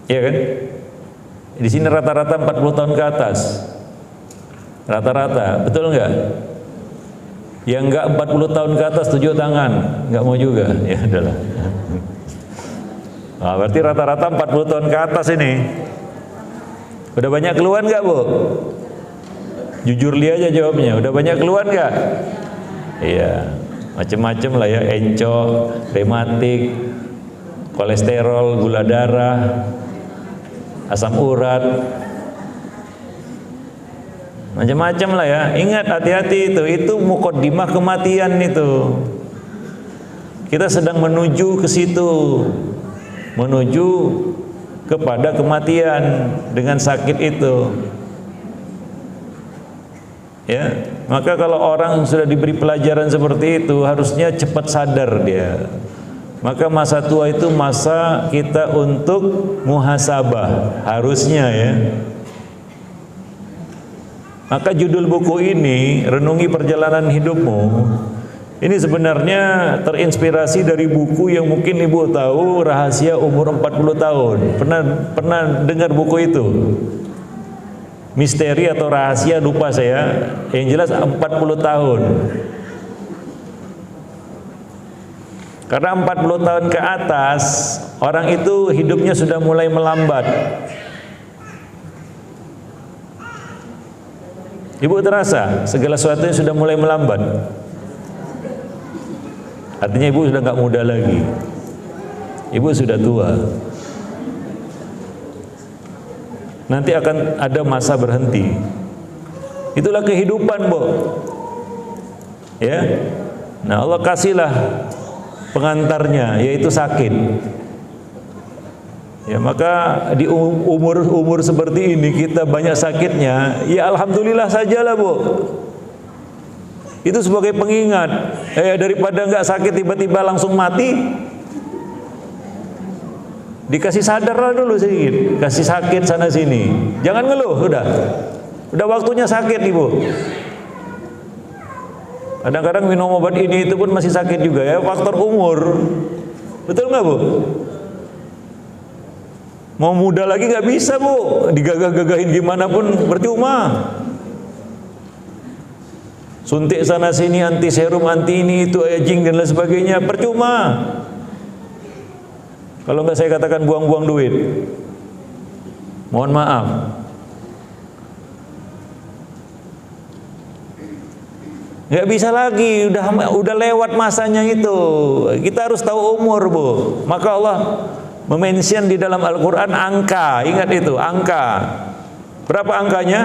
Iya kan? Di sini rata-rata 40 tahun ke atas. Rata-rata, betul nggak? Yang enggak 40 tahun ke atas tunjuk tangan. Nggak mau juga. Ya adalah. Nah, berarti rata-rata 40 tahun ke atas ini. Udah banyak keluhan nggak, Bu? Jujur li aja jawabnya. Udah banyak keluhan nggak? Iya, macem-macem lah ya, encok, rematik, kolesterol, gula darah, asam urat, macam-macam lah ya. Ingat, hati-hati itu muqaddimah kematian itu. Kita sedang menuju ke situ, menuju kepada kematian dengan sakit itu. Ya, maka kalau orang sudah diberi pelajaran seperti itu, harusnya cepat sadar dia. Maka masa tua itu masa kita untuk muhasabah, harusnya ya. Maka judul buku ini, Renungi Perjalanan Hidupmu, ini sebenarnya terinspirasi dari buku yang mungkin Ibu tahu, Rahasia Umur 40 Tahun. Pernah dengar buku itu? Misteri atau rahasia, lupa saya. Yang jelas 40 tahun. Karena 40 tahun ke atas, orang itu hidupnya sudah mulai melambat. Ibu terasa segala sesuatunya sudah mulai melambat. Artinya ibu sudah nggak muda lagi. Ibu sudah tua. Nanti akan ada masa berhenti. Itulah kehidupan, Bu. Ya. Nah, Allah kasihlah pengantarnya, yaitu sakit. Ya, maka di umur seperti ini kita banyak sakitnya, ya alhamdulillah sajalah, Bu. Itu sebagai pengingat. Daripada nggak sakit tiba-tiba langsung mati, dikasih sadarlah dulu sedikit, kasih sakit sana sini. Jangan ngeluh, udah waktunya sakit, Ibu. Kadang-kadang minum obat ini itu pun masih sakit juga ya, faktor umur. Betul nggak, Bu? Mau muda lagi nggak bisa, Bu. Digagah-gagahin gimana pun percuma. Suntik sana sini, anti serum, anti ini itu, aging dan lain sebagainya, percuma. Kalau nggak saya katakan buang-buang duit. Mohon maaf. Nggak bisa lagi, udah lewat masanya itu. Kita harus tahu umur, Bu. Maka Allah memention di dalam Al-Quran angka. Ingat itu, angka. Berapa angkanya?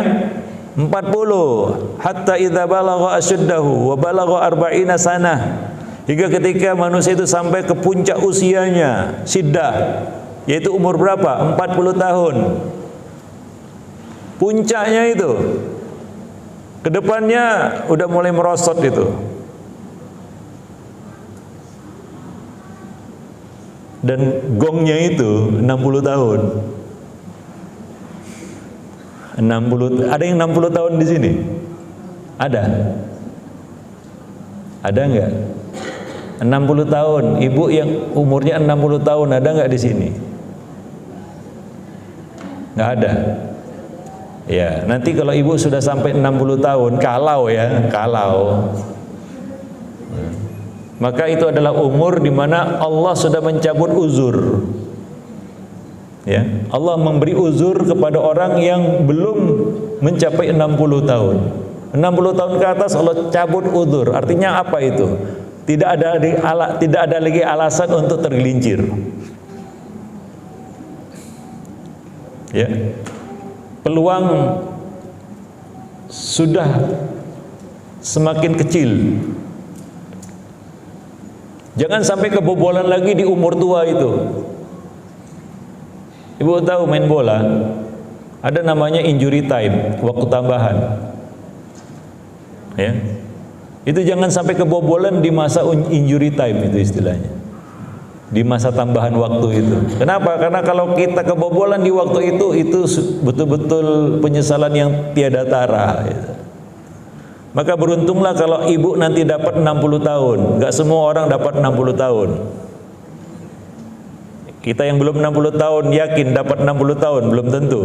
40. Hatta idza balagha asyuddahu wa balagha arba'ina sanah. Hingga ketika manusia itu sampai ke puncak usianya, siddah, yaitu umur berapa? 40 tahun. Puncaknya itu. Kedepannya udah mulai merosot itu. Dan gongnya itu 60 tahun. 60, ada yang 60 tahun di sini? Ada? Ada enggak? 60 tahun, ibu yang umurnya 60 tahun ada enggak di sini? Enggak ada. Ya, nanti kalau ibu sudah sampai 60 tahun, kalau maka itu adalah umur di mana Allah sudah mencabut uzur. Ya, Allah memberi uzur kepada orang yang belum mencapai 60 tahun. 60 tahun ke atas Allah cabut uzur. Artinya apa itu? Tidak ada lagi alasan untuk tergelincir. Ya. Peluang sudah semakin kecil. Jangan sampai kebobolan lagi di umur tua itu. Ibu tahu main bola ada namanya injury time, waktu tambahan. Ya. Itu jangan sampai kebobolan di masa injury time itu istilahnya. Di masa tambahan waktu itu. Kenapa? Karena kalau kita kebobolan di waktu itu betul-betul penyesalan yang tiada tara. Gitu. Maka beruntunglah kalau ibu nanti dapat 60 tahun. Gak semua orang dapat 60 tahun. Kita yang belum 60 tahun yakin dapat 60 tahun, belum tentu.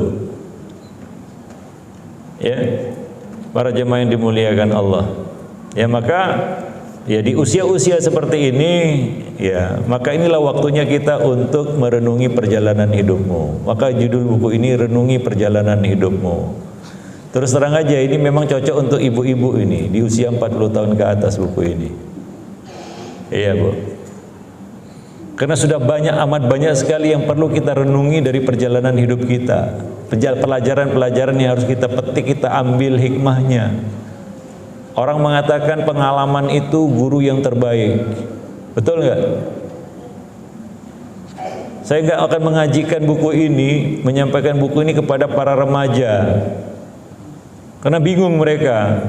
Ya. Para jemaah yang dimuliakan Allah. Ya, maka ya di usia-usia seperti ini, ya, maka inilah waktunya kita untuk merenungi perjalanan hidupmu. Maka judul buku ini Renungi Perjalanan Hidupmu. Terus terang aja ini memang cocok untuk ibu-ibu ini di usia 40 tahun ke atas buku ini. Iya, Bu. Karena sudah amat banyak sekali yang perlu kita renungi dari perjalanan hidup kita. Pelajaran-pelajaran yang harus kita petik, kita ambil hikmahnya. Orang mengatakan pengalaman itu guru yang terbaik. Betul nggak? Saya nggak akan mengajikan buku ini, menyampaikan buku ini kepada para remaja. Karena bingung mereka.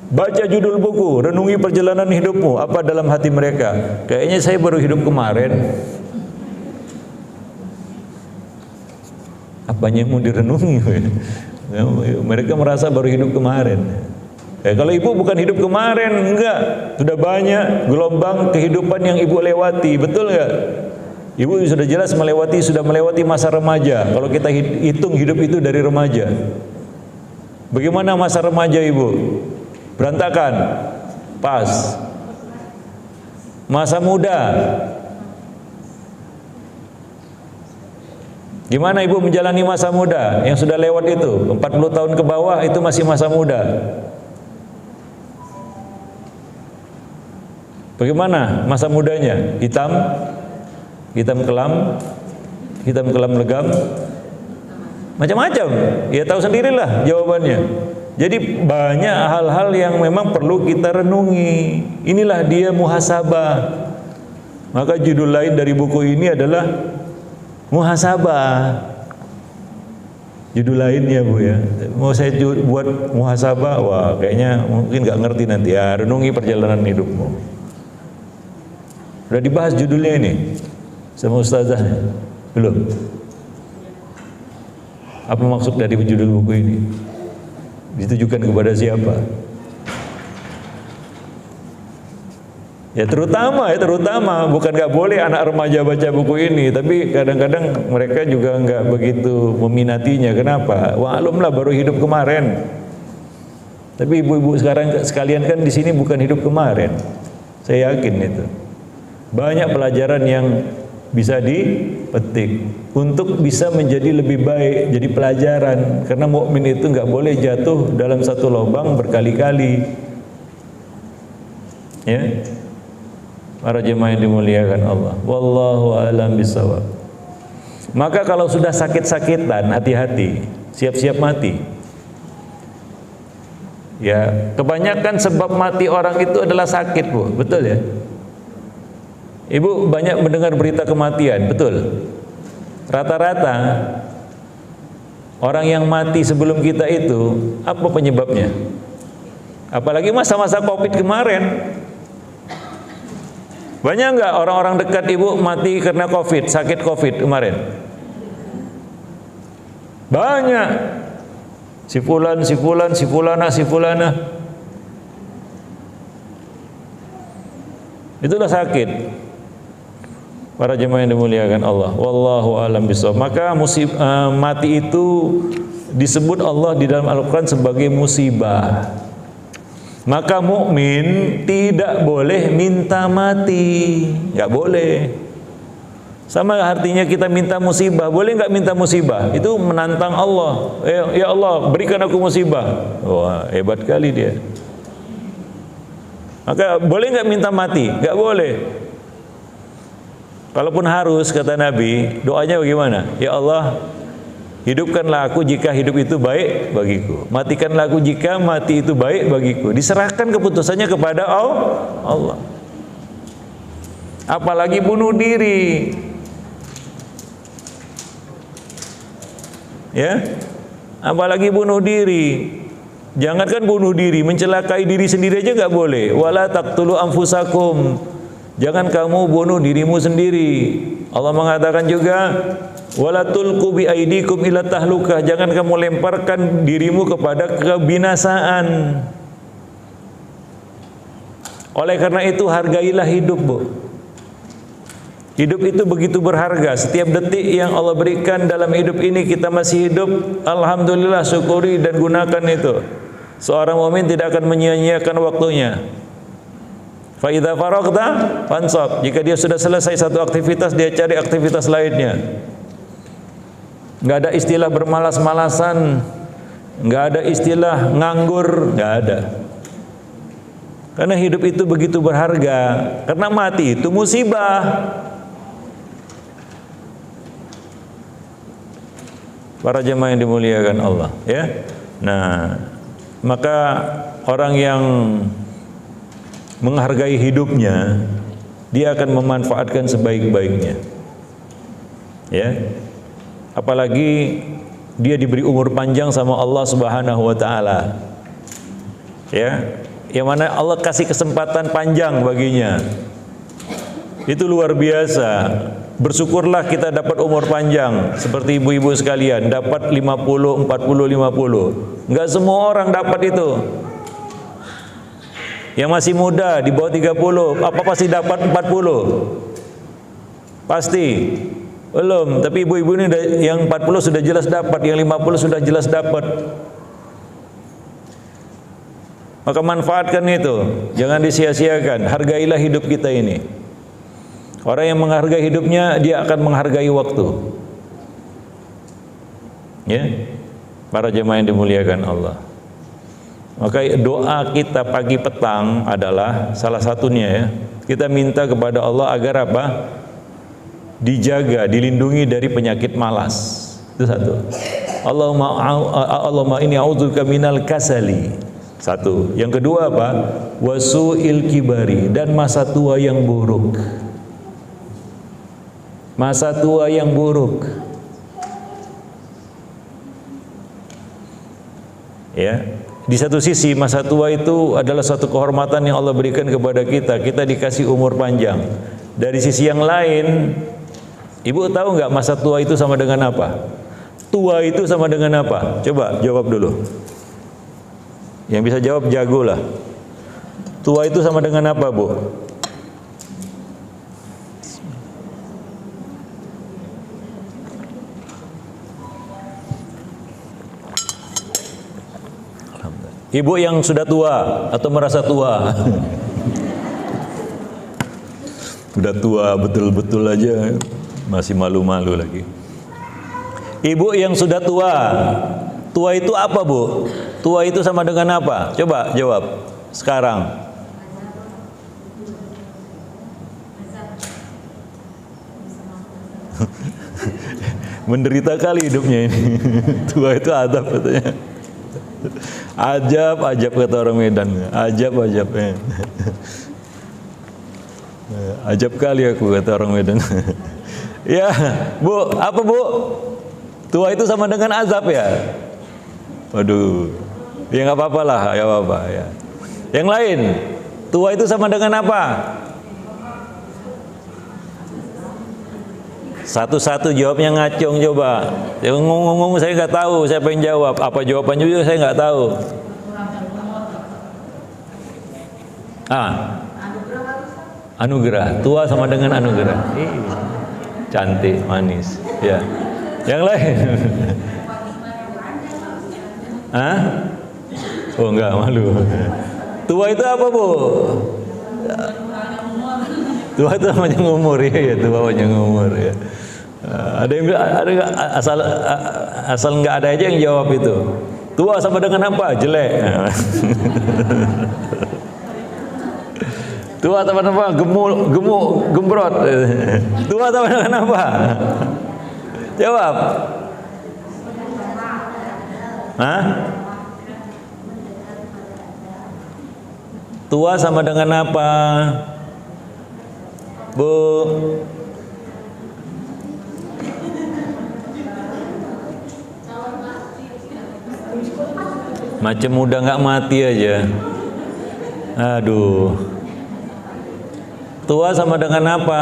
Baca judul buku, renungi perjalanan hidupmu, apa dalam hati mereka? Kayaknya saya baru hidup kemarin. Apanya yang mau direnungi? Mereka merasa baru hidup kemarin. Kalau ibu bukan hidup kemarin, enggak. Sudah banyak gelombang kehidupan yang ibu lewati, betul enggak? Ibu sudah jelas sudah melewati masa remaja. Kalau kita hitung hidup itu dari remaja. Bagaimana masa remaja ibu? Berantakan? Pas. Masa muda? Gimana ibu menjalani masa muda yang sudah lewat itu? 40 tahun ke bawah itu masih masa muda. Bagaimana masa mudanya? Hitam kelam legam, macam-macam. Ya tahu sendirilah jawabannya. Jadi banyak hal-hal yang memang perlu kita renungi. Inilah dia muhasabah. Maka judul lain dari buku ini adalah muhasabah. Judul lainnya Bu ya. Mau saya buat muhasabah, wah kayaknya mungkin nggak ngerti nanti. Ya renungi perjalanan hidupmu. Sudah dibahas judulnya ini sama ustazah? Belum? Apa maksud dari judul buku ini? Ditujukan kepada siapa? Ya terutama bukan nggak boleh anak remaja baca buku ini, tapi kadang-kadang mereka juga nggak begitu meminatinya. Kenapa? Waklumlah baru hidup kemarin. Tapi ibu-ibu sekalian kan di sini bukan hidup kemarin. Saya yakin itu. Banyak pelajaran yang bisa dipetik untuk bisa menjadi lebih baik, jadi pelajaran. Karena mukmin itu nggak boleh jatuh dalam satu lubang berkali-kali. Ya, para jemaah yang dimuliakan Allah. Wallahu a'lam bishawab. Maka kalau sudah sakit-sakitan, hati-hati, siap-siap mati. Ya, kebanyakan sebab mati orang itu adalah sakit, Bu. Betul ya? Ibu banyak mendengar berita kematian, betul? Rata-rata orang yang mati sebelum kita itu apa penyebabnya? Apalagi masa-masa Covid kemarin. Banyak nggak orang-orang dekat ibu mati karena Covid, sakit Covid kemarin? Banyak. Si fulan, si fulana. Itulah sakit. Para jemaah yang dimuliakan Allah, wallahu a'lam bishawab. Maka mati itu disebut Allah di dalam Al-Quran sebagai musibah. Maka mukmin tidak boleh minta mati, nggak boleh. Sama artinya kita minta musibah, boleh nggak minta musibah? Itu menantang Allah. Ya Allah, berikan aku musibah. Wah, hebat kali dia. Maka boleh nggak minta mati? Nggak boleh. Kalaupun harus, kata Nabi, doanya bagaimana? Ya Allah, hidupkanlah aku jika hidup itu baik bagiku. Matikanlah aku jika mati itu baik bagiku. Diserahkan keputusannya kepada Allah. Apalagi bunuh diri. Ya, apalagi bunuh diri. Jangankan bunuh diri, mencelakai diri sendiri aja nggak boleh. Wala taqtulu anfusakum. Jangan kamu bunuh dirimu sendiri. Allah mengatakan juga, wala tulqu bi aidikum ila tahlukah. Jangan kamu lemparkan dirimu kepada kebinasaan. Oleh karena itu hargailah hidup, Bu. Hidup itu begitu berharga. Setiap detik yang Allah berikan dalam hidup ini kita masih hidup, alhamdulillah, syukuri dan gunakan itu. Seorang mukmin tidak akan menyia-nyiakan waktunya. Fa idza faraghta fansab. Jika dia sudah selesai satu aktivitas, dia cari aktivitas lainnya. Enggak ada istilah bermalas-malasan, enggak ada istilah nganggur, enggak ada. Karena hidup itu begitu berharga. Karena mati itu musibah. Para jemaah yang dimuliakan Allah, ya. Nah, maka orang yang menghargai hidupnya, dia akan memanfaatkan sebaik-baiknya. Ya. Apalagi dia diberi umur panjang sama Allah Subhanahu wa taala. Ya. Yang mana Allah kasih kesempatan panjang baginya. Itu luar biasa. Bersyukurlah kita dapat umur panjang seperti ibu-ibu sekalian, dapat 50, 40, 50. Enggak semua orang dapat itu. Yang masih muda di bawah 30, apa pasti dapat 40? Pasti. Belum, tapi ibu-ibu ini yang 40 sudah jelas dapat, yang 50 sudah jelas dapat. Maka manfaatkan itu, jangan disia-siakan. Hargailah hidup kita ini. Orang yang menghargai hidupnya, dia akan menghargai waktu. Ya, para jemaah yang dimuliakan Allah. Maka doa kita pagi petang adalah salah satunya ya. Kita minta kepada Allah agar apa? Dijaga, dilindungi dari penyakit malas. Itu satu. Allahumma inni a'udzubika minal kasali. Satu. Yang kedua apa? Wasu'il kibari, dan masa tua yang buruk. Masa tua yang buruk. Ya. Di satu sisi masa tua itu adalah suatu kehormatan yang Allah berikan kepada kita. Kita dikasih umur panjang. Dari sisi yang lain, ibu tahu nggak masa tua itu sama dengan apa? Tua itu sama dengan apa? Coba jawab dulu. Yang bisa jawab jago lah. Tua itu sama dengan apa, Bu? Ibu yang sudah tua atau merasa tua? Sudah tua betul-betul aja masih malu-malu lagi. Ibu yang sudah tua. Tua itu apa, Bu? Tua itu sama dengan apa? Coba jawab sekarang. Menderita kali hidupnya ini. Tua itu adab katanya. Ajab, ajab kata orang Medan. Ajab, ajab. Ajab kali aku kata orang Medan. Ya, Bu, apa Bu? Tua itu sama dengan azab ya? Waduh, ya nggak apa-apa lah, ya apa-apa ya. Yang lain, tua itu sama dengan apa? Satu-satu jawabnya ngacung coba. Yang ngomong-ngomong saya nggak tahu, saya pengen jawab. Apa jawabannya juga saya nggak tahu. Anugerah. Tua sama dengan anugerah. Cantik, manis. Ya. Yang lain. Oh enggak, malu. Tua itu apa, Bu? Tua itu panjang umur ya, tua panjang umur ya. Ada yang asal nggak ada aja yang jawab itu. Tua sama dengan apa? Jelek. Tua sama dengan apa? Gemuk, gembrot. Tua sama dengan apa? Jawab. Tua sama dengan apa? Bu. Macam muda nggak mati aja. Aduh. Tua sama dengan apa?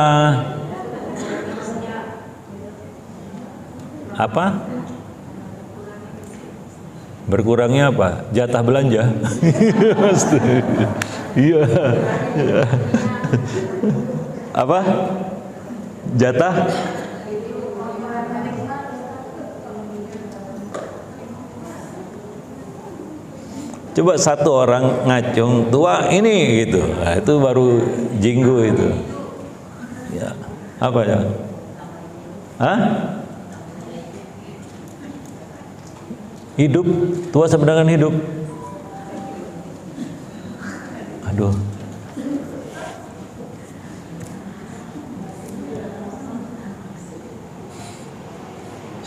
Apa? Berkurangnya apa? Jatah belanja. Iya. Apa? Jatah? Coba satu orang ngacung tua ini gitu. Nah, itu baru jinggu itu. Ya. Apa ya? Hidup, tua sama dengan hidup. Aduh.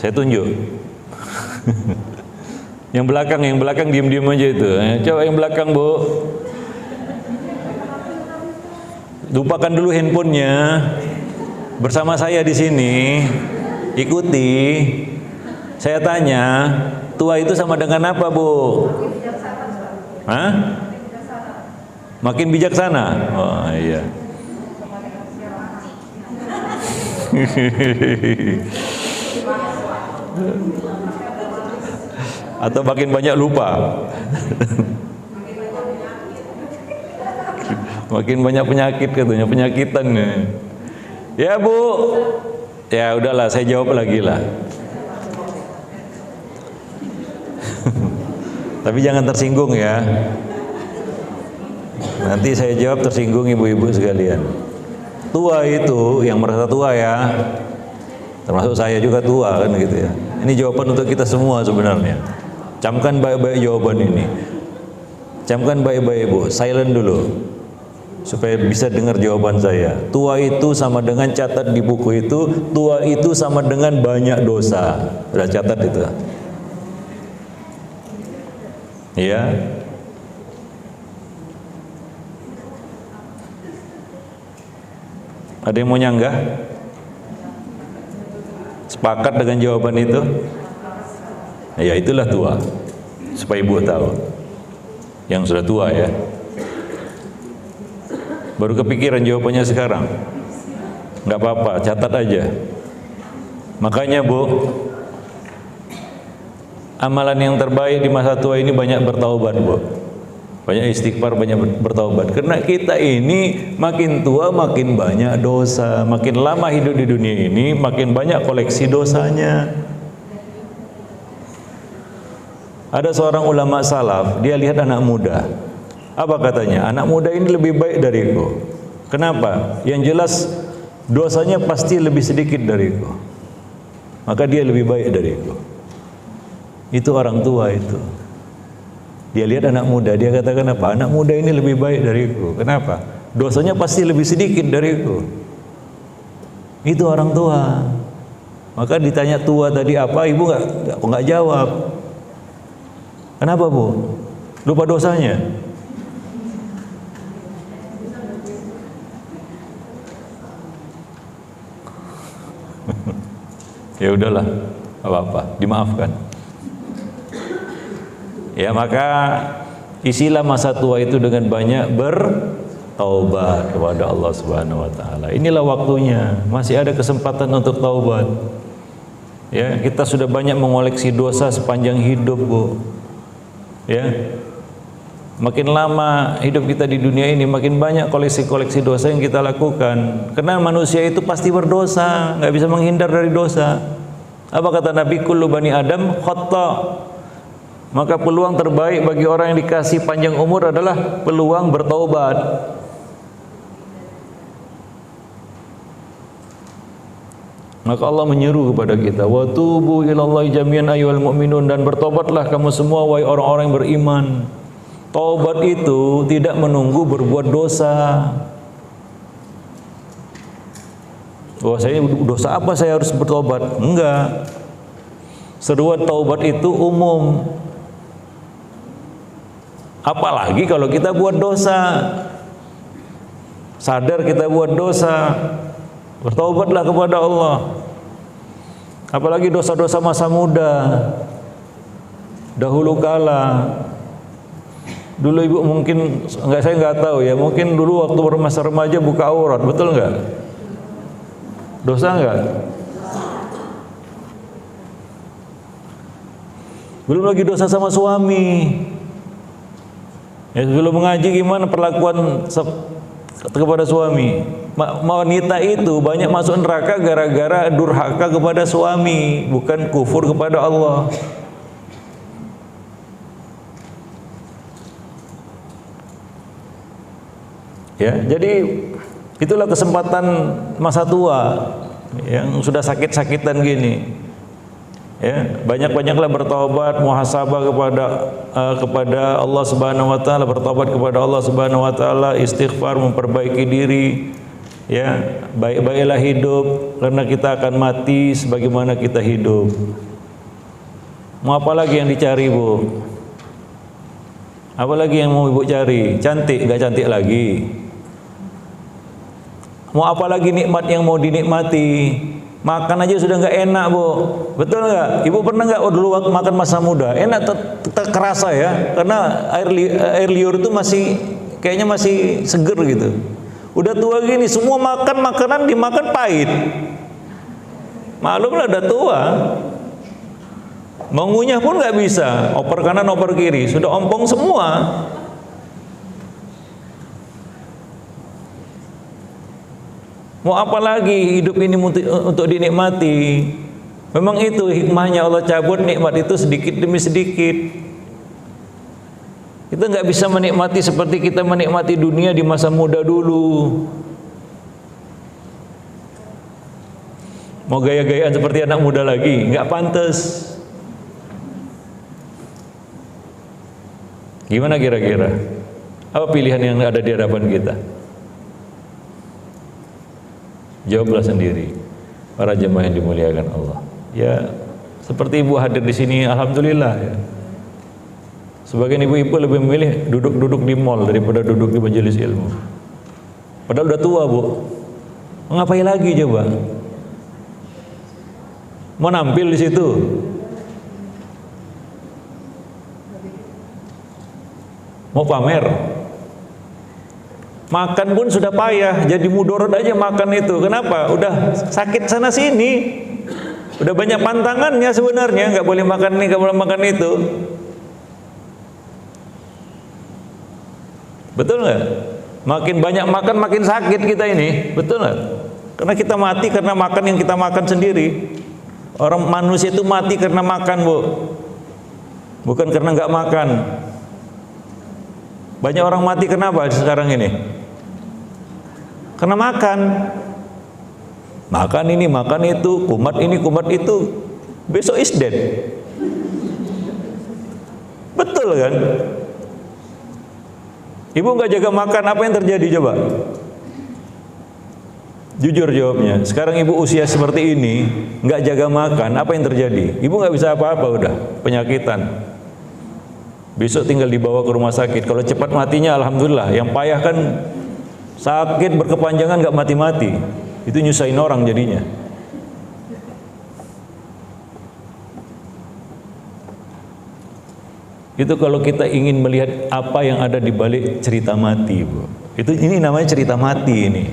Saya tunjuk. Yang belakang diem-diem aja itu. Coba yang belakang, Bu. Lupakan dulu handphonenya. Bersama saya di sini. Ikuti. Saya tanya, tua itu sama dengan apa, Bu? Hah? Makin bijaksana. Oh iya. Atau makin banyak lupa. Makin banyak penyakit katanya, penyakitan. Ya Bu, ya udahlah saya jawab lagi lah. Tapi jangan tersinggung ya. Nanti saya jawab tersinggung ibu-ibu sekalian. Tua itu yang merasa tua ya, termasuk saya juga tua kan gitu ya. Ini jawaban untuk kita semua sebenarnya. Camkan baik-baik jawaban ini. Camkan baik-baik Bu, silent dulu supaya bisa dengar jawaban saya. Tua itu sama dengan, catat di buku itu, tua itu sama dengan banyak dosa. Udah catat itu. Iya. Ada yang mau nyanggah? Sepakat dengan jawaban itu? Ya itulah tua. Supaya ibu tahu. Yang sudah tua ya. Baru kepikiran jawabannya sekarang. Nggak apa-apa, catat aja. Makanya Bu, amalan yang terbaik di masa tua ini banyak bertaubat Bu. Banyak istighfar, banyak bertaubat. Karena kita ini makin tua makin banyak dosa. Makin lama hidup di dunia ini makin banyak koleksi dosanya. Ada seorang ulama salaf, dia lihat anak muda. Apa katanya? Anak muda ini lebih baik dariku. Kenapa? Yang jelas dosanya pasti lebih sedikit dariku. Maka dia lebih baik dariku. Itu orang tua itu. Dia lihat anak muda, dia katakan apa? Anak muda ini lebih baik dariku. Kenapa? Dosanya pasti lebih sedikit dariku. Itu orang tua. Maka ditanya tua tadi apa, ibu nggak jawab. Kenapa Bu? Lupa dosanya? Ya udahlah, apa-apa, dimaafkan. Ya maka isilah masa tua itu dengan banyak bertaubat kepada Allah Subhanahu wa taala. Inilah waktunya, masih ada kesempatan untuk taubat. Ya, kita sudah banyak mengoleksi dosa sepanjang hidup, Bu. Ya. Makin lama hidup kita di dunia ini, makin banyak koleksi-koleksi dosa yang kita lakukan. Karena manusia itu pasti berdosa, nggak bisa menghindar dari dosa. Apa kata Nabi? Kullu bani Adam khata'. Maka peluang terbaik bagi orang yang dikasih panjang umur adalah peluang bertaubat. Maka Allah menyeru kepada kita, wa tubu ilallahi jami'an ayyuhal mu'minun, dan bertobatlah kamu semua wahai orang-orang yang beriman. Taubat itu tidak menunggu berbuat dosa. Oh, saya dosa apa saya harus bertobat? Enggak. Seruan taubat itu umum. Apalagi kalau kita buat dosa. Sadar kita buat dosa, bertaubatlah kepada Allah. Apalagi dosa-dosa masa muda, dahulu kala. Dulu ibu mungkin saya nggak tahu ya, mungkin dulu waktu masa remaja buka aurat, betul nggak? Dosa nggak? Belum lagi dosa sama suami. Ya, sebelum mengaji gimana perlakuan kepada suami? Wanita itu banyak masuk neraka gara-gara durhaka kepada suami, bukan kufur kepada Allah. Ya, jadi itulah kesempatan masa tua yang sudah sakit-sakitan gini. Ya, banyak-banyaklah bertaubat, muhasabah kepada Allah Subhanahu wa taala, bertaubat kepada Allah Subhanahu wa taala, istighfar, memperbaiki diri. Ya, baik-baiklah hidup karena kita akan mati sebagaimana kita hidup. Mau apa lagi yang dicari, Bu? Apa lagi yang mau Ibu cari? Cantik, nggak cantik lagi. Mau apa lagi nikmat yang mau dinikmati? Makan aja sudah nggak enak, Bu. Betul nggak? Ibu pernah nggak dulu waktu makan masa muda? Enak, terkerasa ya, karena air liur itu masih kayaknya masih seger gitu. Udah tua gini, semua makan makanan dimakan pahit. Maklum lah, udah tua. Mengunyah pun nggak bisa, oper kanan oper kiri, sudah ompong semua. Mau apa lagi hidup ini untuk dinikmati? Memang itu hikmahnya Allah cabut nikmat itu sedikit demi sedikit. Kita nggak bisa menikmati seperti kita menikmati dunia di masa muda dulu. Mau gaya-gayaan seperti anak muda lagi, nggak pantas. Gimana kira-kira? Apa pilihan yang ada di hadapan kita? Jawablah sendiri, para jemaah yang dimuliakan Allah. Ya, seperti ibu hadir di sini, alhamdulillah ya. Sebagian ibu-ibu lebih memilih duduk-duduk di mall daripada duduk di majelis ilmu. Padahal udah tua, Bu. Mau ngapain lagi coba? Mau nampil di situ? Mau pamer? Makan pun sudah payah, jadi mudorot aja makan itu. Kenapa? Udah sakit sana sini. Udah banyak pantangannya sebenarnya, nggak boleh makan ini, nggak boleh makan itu. Betul nggak? Makin banyak makan makin sakit kita ini, betul nggak? Karena kita mati karena makan yang kita makan sendiri. Orang manusia itu mati karena makan, Bu. Bukan karena nggak makan. Banyak orang mati kenapa sekarang ini? Karena makan. Makan ini, makan itu, kumat ini, kumat itu. Besok is dead. Betul kan? Ibu nggak jaga makan, apa yang terjadi coba? Jujur jawabnya. Sekarang ibu usia seperti ini, nggak jaga makan, apa yang terjadi? Ibu nggak bisa apa-apa, udah penyakitan. Besok tinggal dibawa ke rumah sakit. Kalau cepat matinya alhamdulillah. Yang payah kan sakit berkepanjangan nggak mati-mati. Itu nyusahin orang jadinya. Itu kalau kita ingin melihat apa yang ada di balik cerita mati, Bu. Ini namanya cerita mati ini.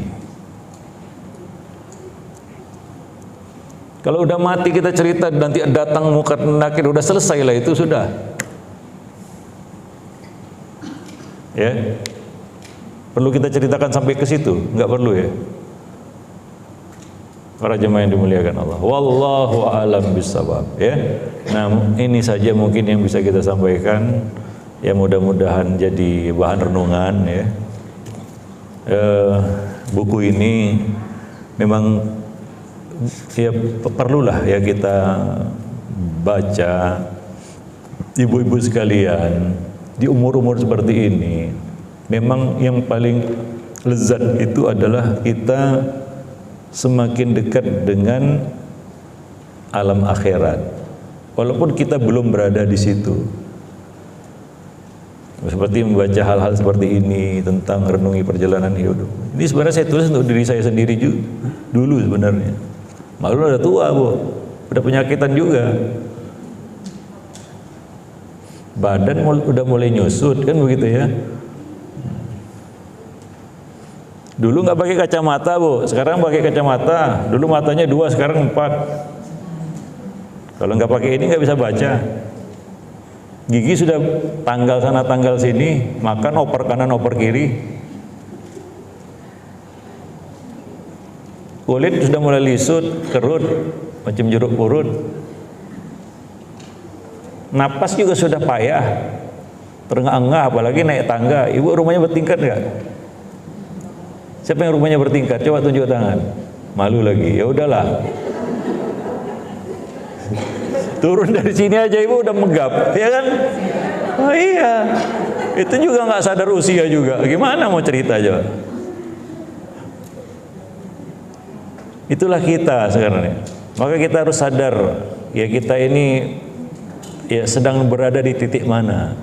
Kalau udah mati kita cerita, nanti datang muka nakir, udah selesai lah, itu sudah. Ya, perlu kita ceritakan sampai ke situ? Nggak perlu ya. Para jemaah yang dimuliakan Allah, wallahu a'lam bishawab. Ya, nah ini saja mungkin yang bisa kita sampaikan. Ya mudah-mudahan jadi bahan renungan ya. Buku ini memang ya perlulah ya kita baca, ibu-ibu sekalian. Di umur-umur seperti ini, memang yang paling lezat itu adalah kita semakin dekat dengan alam akhirat. Walaupun kita belum berada di situ. Seperti membaca hal-hal seperti ini tentang renungi perjalanan hidup. Ini sebenarnya saya tulis untuk diri saya sendiri juga, dulu sebenarnya. Maklum udah tua, Bu. Udah penyakitan juga. Badan udah mulai nyusut kan begitu ya. Dulu nggak pakai kacamata, Bu, sekarang pakai kacamata. Dulu matanya 2, sekarang 4. Kalau nggak pakai ini nggak bisa baca. Gigi sudah tanggal sana tanggal sini, makan oper kanan oper kiri. Kulit sudah mulai lisut, kerut, macam jeruk purut. Napas juga sudah payah, terengah-engah, apalagi naik tangga. Ibu rumahnya bertingkat nggak? Siapa yang rumahnya bertingkat? Coba tunjuk tangan. Malu lagi. Ya udahlah. Turun dari sini aja ibu udah megap, ya kan? Oh iya. Itu juga nggak sadar usia juga. Gimana mau cerita aja? Itulah kita sekarang. Maka kita harus sadar, ya kita ini ya sedang berada di titik mana.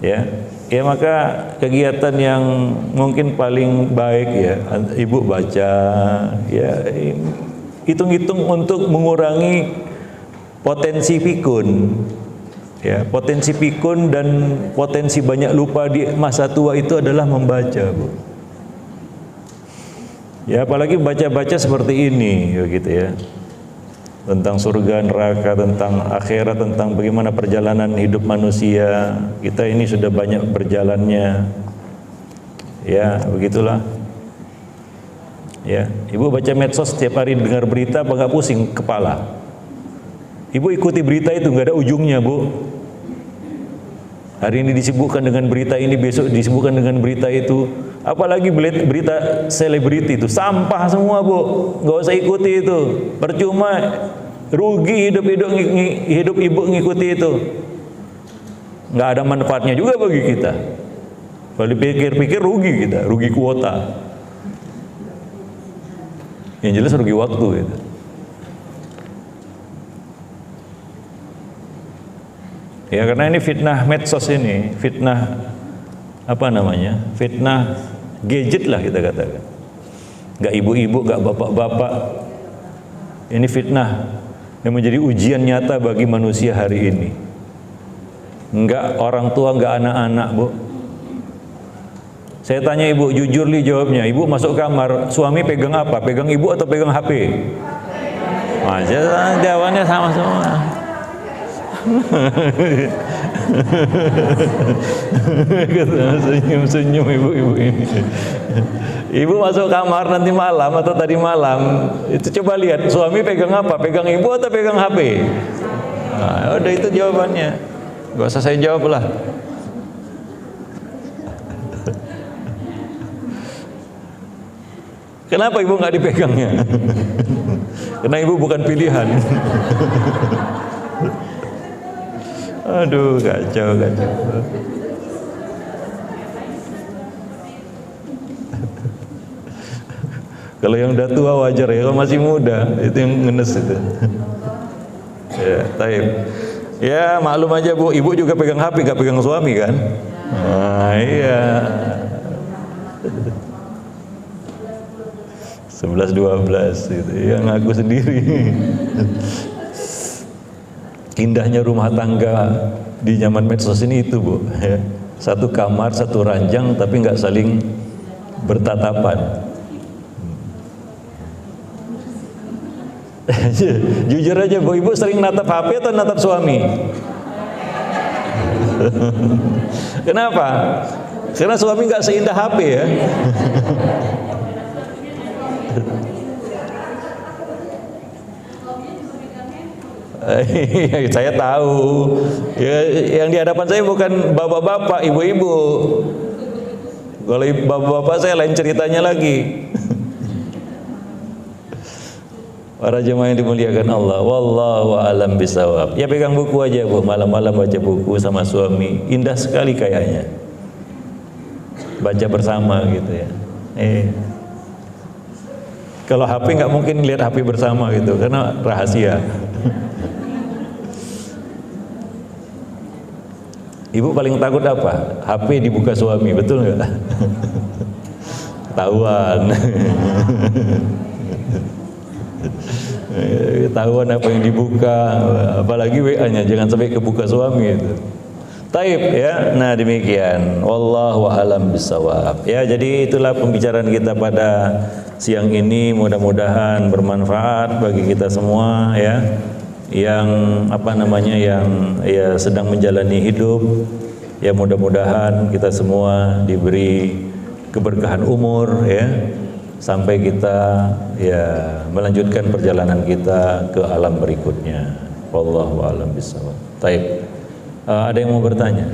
Ya. Ya maka kegiatan yang mungkin paling baik ya ibu baca ya, hitung-hitung untuk mengurangi potensi pikun. Ya, potensi pikun dan potensi banyak lupa di masa tua itu adalah membaca, Bu. Ya, apalagi baca-baca seperti ini, gitu ya. Tentang surga, neraka, tentang akhirat, tentang bagaimana perjalanan hidup manusia. Kita ini sudah banyak berjalannya. Ya, begitulah. Ya, Ibu baca medsos setiap hari dengar berita apa nggak pusing kepala? Ibu ikuti berita itu nggak ada ujungnya, Bu. Hari ini disibukkan dengan berita ini, besok disibukkan dengan berita itu. Apalagi berita selebriti itu sampah semua, Bu. Nggak usah ikuti itu. Percuma, rugi hidup ibu ngikuti itu. Nggak ada manfaatnya juga bagi kita. Kalau dipikir-pikir rugi kita, rugi kuota. Yang jelas rugi waktu gitu. Ya karena ini fitnah medsos ini, fitnah apa namanya? Fitnah gadget lah kita katakan. Enggak ibu-ibu, enggak bapak-bapak. Ini fitnah yang menjadi ujian nyata bagi manusia hari ini. Enggak orang tua, enggak anak-anak, Bu. Saya tanya ibu, jujur li jawabnya. Ibu masuk kamar, suami pegang apa? Pegang ibu atau pegang HP? Jawabannya sama semua. Senyum-senyum ibu-ibu ini. Ibu masuk kamar nanti malam atau tadi malam, itu coba lihat suami pegang apa? Pegang ibu atau pegang HP? Nah, udah itu jawabannya. Gak usah saya jawab lah. Kenapa ibu nggak dipegangnya? Karena ibu bukan pilihan. Aduh, kacau. Kalau yang udah tua wajar ya, kalau masih muda itu yang ngenes itu. Ya, taib. Ya maklum aja Bu, ibu juga pegang HP, gak pegang suami kan? Nah, iya. 11-12 gitu, yang ngaku sendiri. Indahnya rumah tangga di zaman medsos ini itu, Bu. Ya. Satu kamar, satu ranjang, tapi nggak saling bertatapan. Jujur aja, Bu, ibu sering natap HP atau natap suami? Kenapa? Karena suami nggak seindah HP ya. Saya tahu ya, yang di hadapan saya bukan bapak-bapak, ibu-ibu. Kalau bapak-bapak saya lain ceritanya lagi. Para jemaah yang dimuliakan Allah, wallahu a'lam bisawab. Ya pegang buku aja, Bu, malam-malam baca buku sama suami, indah sekali kayaknya. Baca bersama gitu ya. Kalau HP nggak mungkin lihat HP bersama gitu, karena rahasia. Ibu paling takut apa? HP dibuka suami, betul nggak? Ketahuan. Ketahuan apa yang dibuka, apalagi WA-nya, jangan sampai kebuka suami itu. Taib ya. Nah demikian. Wallahu a'lam bishawab. Ya, jadi itulah pembicaraan kita pada siang ini, mudah-mudahan bermanfaat bagi kita semua ya. Yang apa namanya, yang ya sedang menjalani hidup, ya mudah-mudahan kita semua diberi keberkahan umur ya, sampai kita ya melanjutkan perjalanan kita ke alam berikutnya. Wallahu a'lam bishawab. Taib. Ada yang mau bertanya?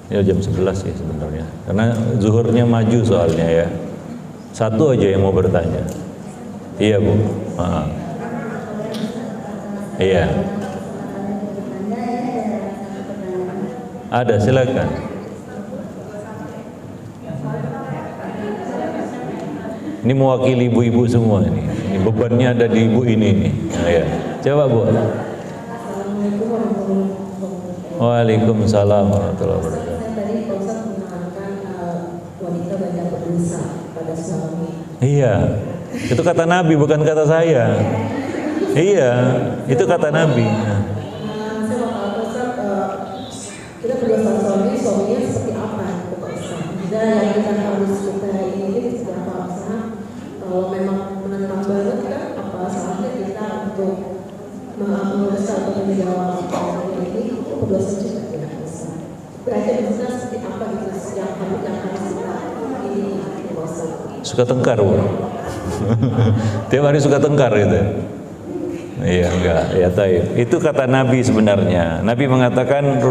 Ya jam 11 ya sebenarnya, karena zuhurnya maju soalnya ya. Satu aja yang mau bertanya. Iya, Bu. Iya. Ada, silakan. Ini mewakili ibu-ibu semua ini. Ini bebannya ada di ibu ini nih. Nah, ya. Coba, Bu. Assalamualaikum warahmatullahi wabarakatuh. Waalaikumsalam warahmatullahi wabarakatuh. Saya tadi Pak Ustaz menerangkan wanita banyak berdosa pada suami. Iya, itu kata Nabi bukan kata saya. Iya, itu kata Nabi. Nah. Saya mau tahu Pak Ustaz, kita berdosa suaminya seperti apa Pak Ustaz? Dan yang kita harus kita ini seperti apa Ustaz? Kalau memang menentang banget kan, apa saatnya kita untuk mendosa atau menjawab ini berdosa juga ya Ustaz? Berarti Ustaz seperti apa gitu yang harus kita ini Pak Ustaz? Suka tengkar, Bu. Tiap hari suka tengkar gitu. Iya, enggak. Ya, taib. Itu kata Nabi sebenarnya. Nabi mengatakan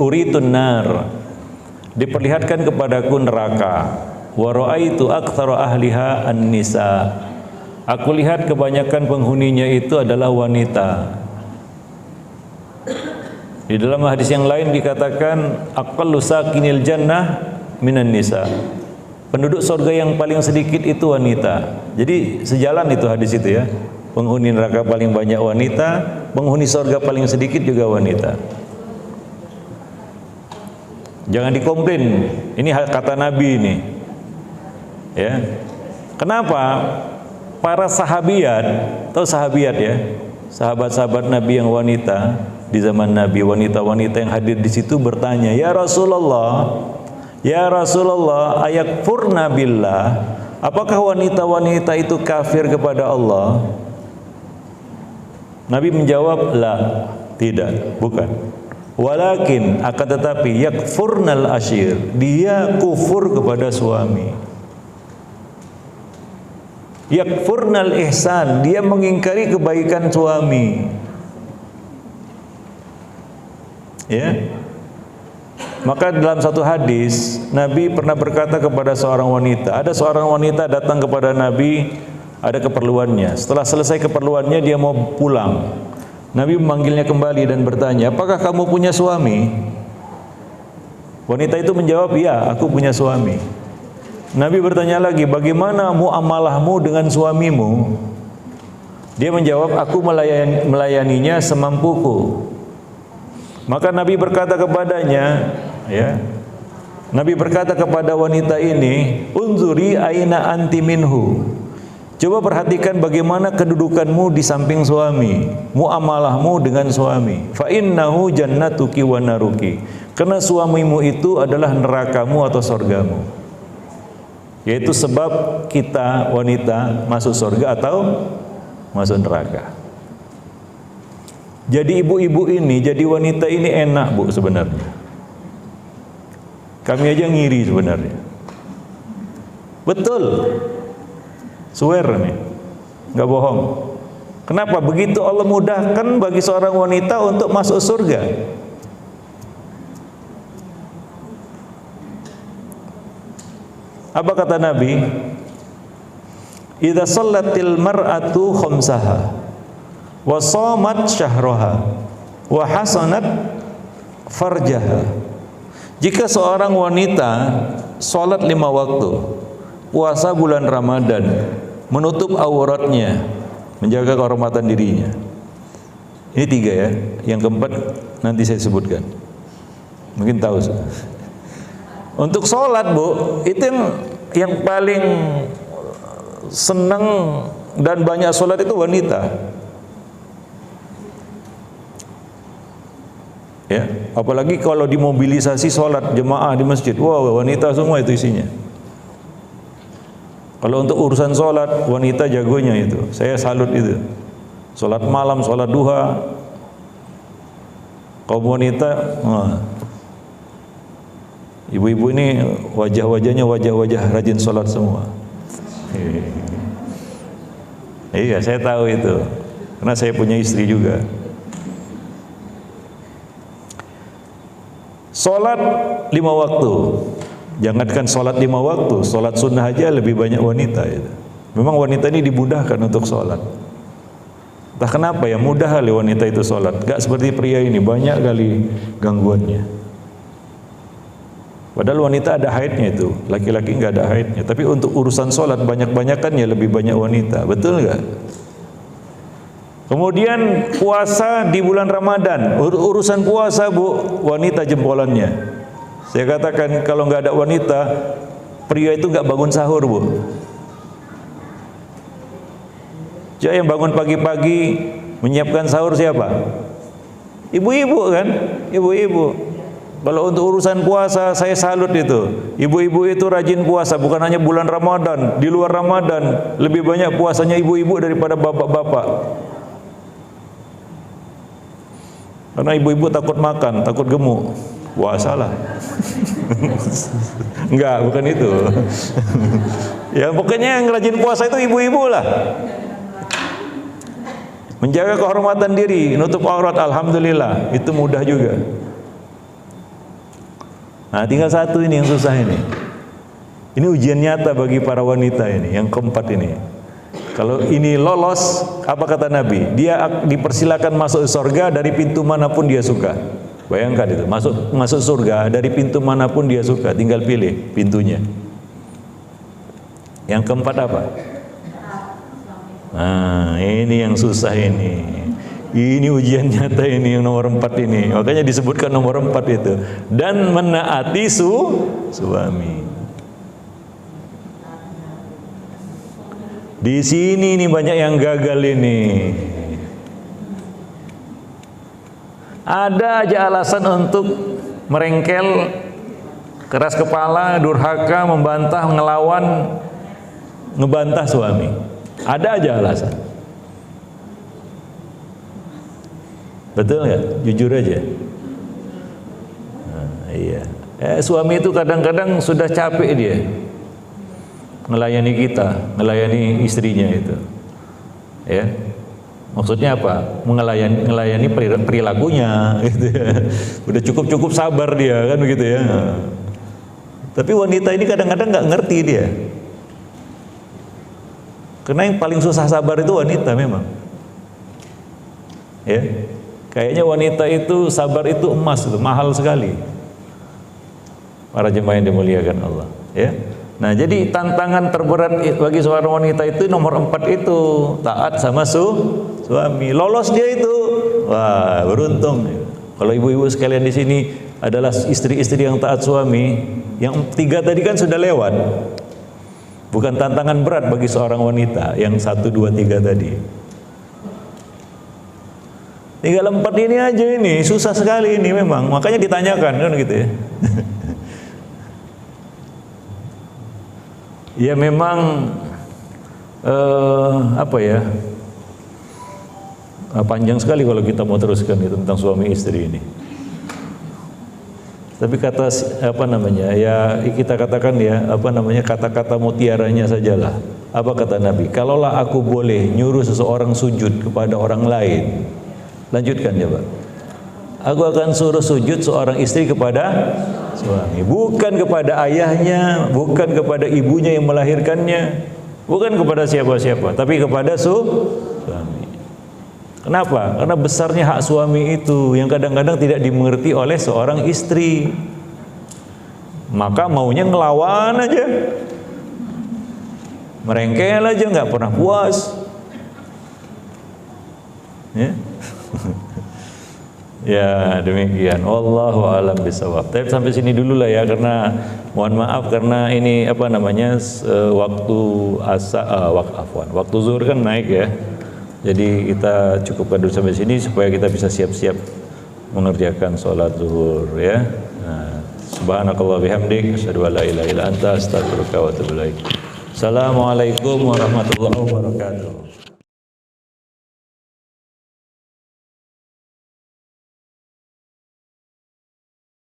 uritun nar. Diperlihatkan kepadaku neraka. Wa raaitu aktsara ahliha an-nisa. Aku lihat kebanyakan penghuninya itu adalah wanita. Di dalam hadis yang lain dikatakan aqallu sakinil jannah minan nisa. Penduduk surga yang paling sedikit itu wanita. Jadi sejalan itu hadis itu ya. Penghuni neraka paling banyak wanita, penghuni surga paling sedikit juga wanita. Jangan dikomplain. Ini kata Nabi ini. Ya. Kenapa? Para sahabiat, tahu sahabiat ya? Sahabat-sahabat Nabi yang wanita di zaman Nabi, wanita-wanita yang hadir di situ bertanya, "Ya Rasulullah, ya Rasulullah, ayakfurna billah, apakah wanita-wanita itu kafir kepada Allah?" Nabi menjawab, "La, tidak, bukan. Walakin akan tetapi yakfurnal asyir, dia kufur kepada suami. Yakfurnal ihsan, dia mengingkari kebaikan suami." Ya. Maka dalam satu hadis Nabi pernah berkata kepada seorang wanita, ada seorang wanita datang kepada Nabi, ada keperluannya. Setelah selesai keperluannya dia mau pulang. Nabi memanggilnya kembali dan bertanya, "Apakah kamu punya suami?" Wanita itu menjawab, "Ya, aku punya suami." Nabi bertanya lagi, "Bagaimana muamalahmu dengan suamimu?" Dia menjawab, "Aku melayaninya semampuku." Maka Nabi berkata kepadanya, ya. Nabi berkata kepada wanita ini, "Unzuri aina anti minhu." Coba perhatikan bagaimana kedudukanmu di samping suami, muamalahmu dengan suami. Fa innahu jannatuki wa naruki. Karena suamimu itu adalah nerakamu atau surgamu. Yaitu sebab kita wanita masuk surga atau masuk neraka. Jadi ibu-ibu ini, jadi wanita ini enak, Bu, sebenarnya. Kami aja ngiri sebenarnya. Betul. Swear nih, nggak bohong. Kenapa? Begitu Allah mudahkan bagi seorang wanita untuk masuk surga. Apa kata Nabi? Idza shallatil mar'atu khamsaha wa shamat syahraha wa hasanat farjaha. Jika seorang wanita salat 5 waktu, puasa bulan Ramadan, menutup auratnya, menjaga kehormatan dirinya. Ini 3 ya. Yang keempat nanti saya sebutkan. Mungkin tahu. Untuk sholat, Bu, itu yang paling senang dan banyak sholat itu wanita. Ya, apalagi kalau dimobilisasi sholat jemaah di masjid, wow, wanita semua itu isinya. Kalau untuk urusan sholat, wanita jagonya itu. Saya salut itu. Sholat malam, sholat duha, kaum wanita, ibu-ibu ini wajah-wajahnya wajah-wajah rajin sholat semua. Iya, saya tahu itu. Karena saya punya istri juga. Sholat 5 waktu. Jangankan sholat 5 waktu, sholat sunnah aja lebih banyak wanita itu. Memang wanita ini dimudahkan untuk sholat. Entah kenapa ya, mudah kali wanita itu sholat. Gak seperti pria ini, banyak kali gangguannya. Padahal wanita ada haidnya itu, laki-laki nggak ada haidnya. Tapi untuk urusan sholat banyak-banyakannya lebih banyak wanita, betul nggak? Kemudian puasa di bulan Ramadan. Urusan puasa, Bu, wanita jempolannya. Saya katakan kalau nggak ada wanita, pria itu nggak bangun sahur, Bu. Jadi yang bangun pagi-pagi menyiapkan sahur siapa? Ibu-ibu kan? Ibu-ibu. Kalau untuk urusan puasa saya salut itu. Ibu-ibu itu rajin puasa, bukan hanya bulan Ramadan, di luar Ramadan lebih banyak puasanya ibu-ibu daripada bapak-bapak. Karena ibu-ibu takut makan, takut gemuk. Puasalah. Enggak, bukan itu. Ya pokoknya yang rajin puasa itu ibu-ibu lah. Menjaga kehormatan diri, nutup aurat, alhamdulillah, itu mudah juga. Nah, tinggal satu ini yang susah ini. Ini ujian nyata bagi para wanita ini, yang keempat ini. Kalau ini lolos, apa kata Nabi? Dia dipersilakan masuk surga dari pintu manapun dia suka. Bayangkan itu, masuk surga dari pintu manapun dia suka, tinggal pilih pintunya. Yang keempat apa? Nah, ini yang susah ini. Ini ujian nyata ini yang nomor 4 ini. Makanya disebutkan nomor 4 itu. Dan menaati suami. Di sini nih banyak yang gagal ini. Ada aja alasan untuk merengkel, keras kepala, durhaka, membantah, ngelawan, ngebantah suami. Ada aja alasan. Betul nggak? Jujur aja. Nah, iya. Suami itu kadang-kadang sudah capek dia melayani kita, melayani istrinya itu. Ya. Maksudnya apa? Melayani perilakunya gitu ya. Udah cukup sabar dia kan begitu ya. Tapi wanita ini kadang-kadang nggak ngerti dia. Karena yang paling susah sabar itu wanita memang. Ya. Kayaknya wanita itu sabar itu emas, itu mahal sekali. Para jemaah yang dimuliakan Allah, ya. Nah, jadi tantangan terberat bagi seorang wanita itu nomor 4 itu, taat sama suami. Lolos dia itu. Wah, beruntung. Kalau ibu-ibu sekalian di sini adalah istri-istri yang taat suami, yang 3 tadi kan sudah lewat. Bukan tantangan berat bagi seorang wanita yang 1, 2, 3 tadi. Tinggal 4 ini aja ini, susah sekali ini memang. Makanya ditanyakan kan gitu ya. Ya memang apa ya? Panjang sekali kalau kita mau teruskan itu tentang suami istri ini. Tapi kata apa namanya? Ya kita katakan ya, apa namanya? Kata-kata mutiaranya sajalah. Apa kata Nabi? Kalaulah aku boleh nyuruh seseorang sujud kepada orang lain. Lanjutkan coba. Aku akan suruh sujud seorang istri kepada suami, bukan kepada ayahnya, bukan kepada ibunya yang melahirkannya, bukan kepada siapa-siapa, tapi kepada suami. Kenapa? Karena besarnya hak suami itu yang kadang-kadang tidak dimengerti oleh seorang istri. Maka maunya ngelawan aja, merengkel aja, nggak pernah puas. Ya. Ya demikian. Wallahu a'lam bishawab. Tapi sampai sini dulu lah ya, karena mohon maaf karena ini apa namanya waktu waktu zuhur kan naik ya. Jadi kita cukupkan dulu sampai sini supaya kita bisa siap-siap mengerjakan sholat zuhur ya. Nah, subhanakallah bihamdik asyhadu an la ilaha illa anta astaghfiruka wa atubu ilaik. Assalamualaikum warahmatullahi wabarakatuh.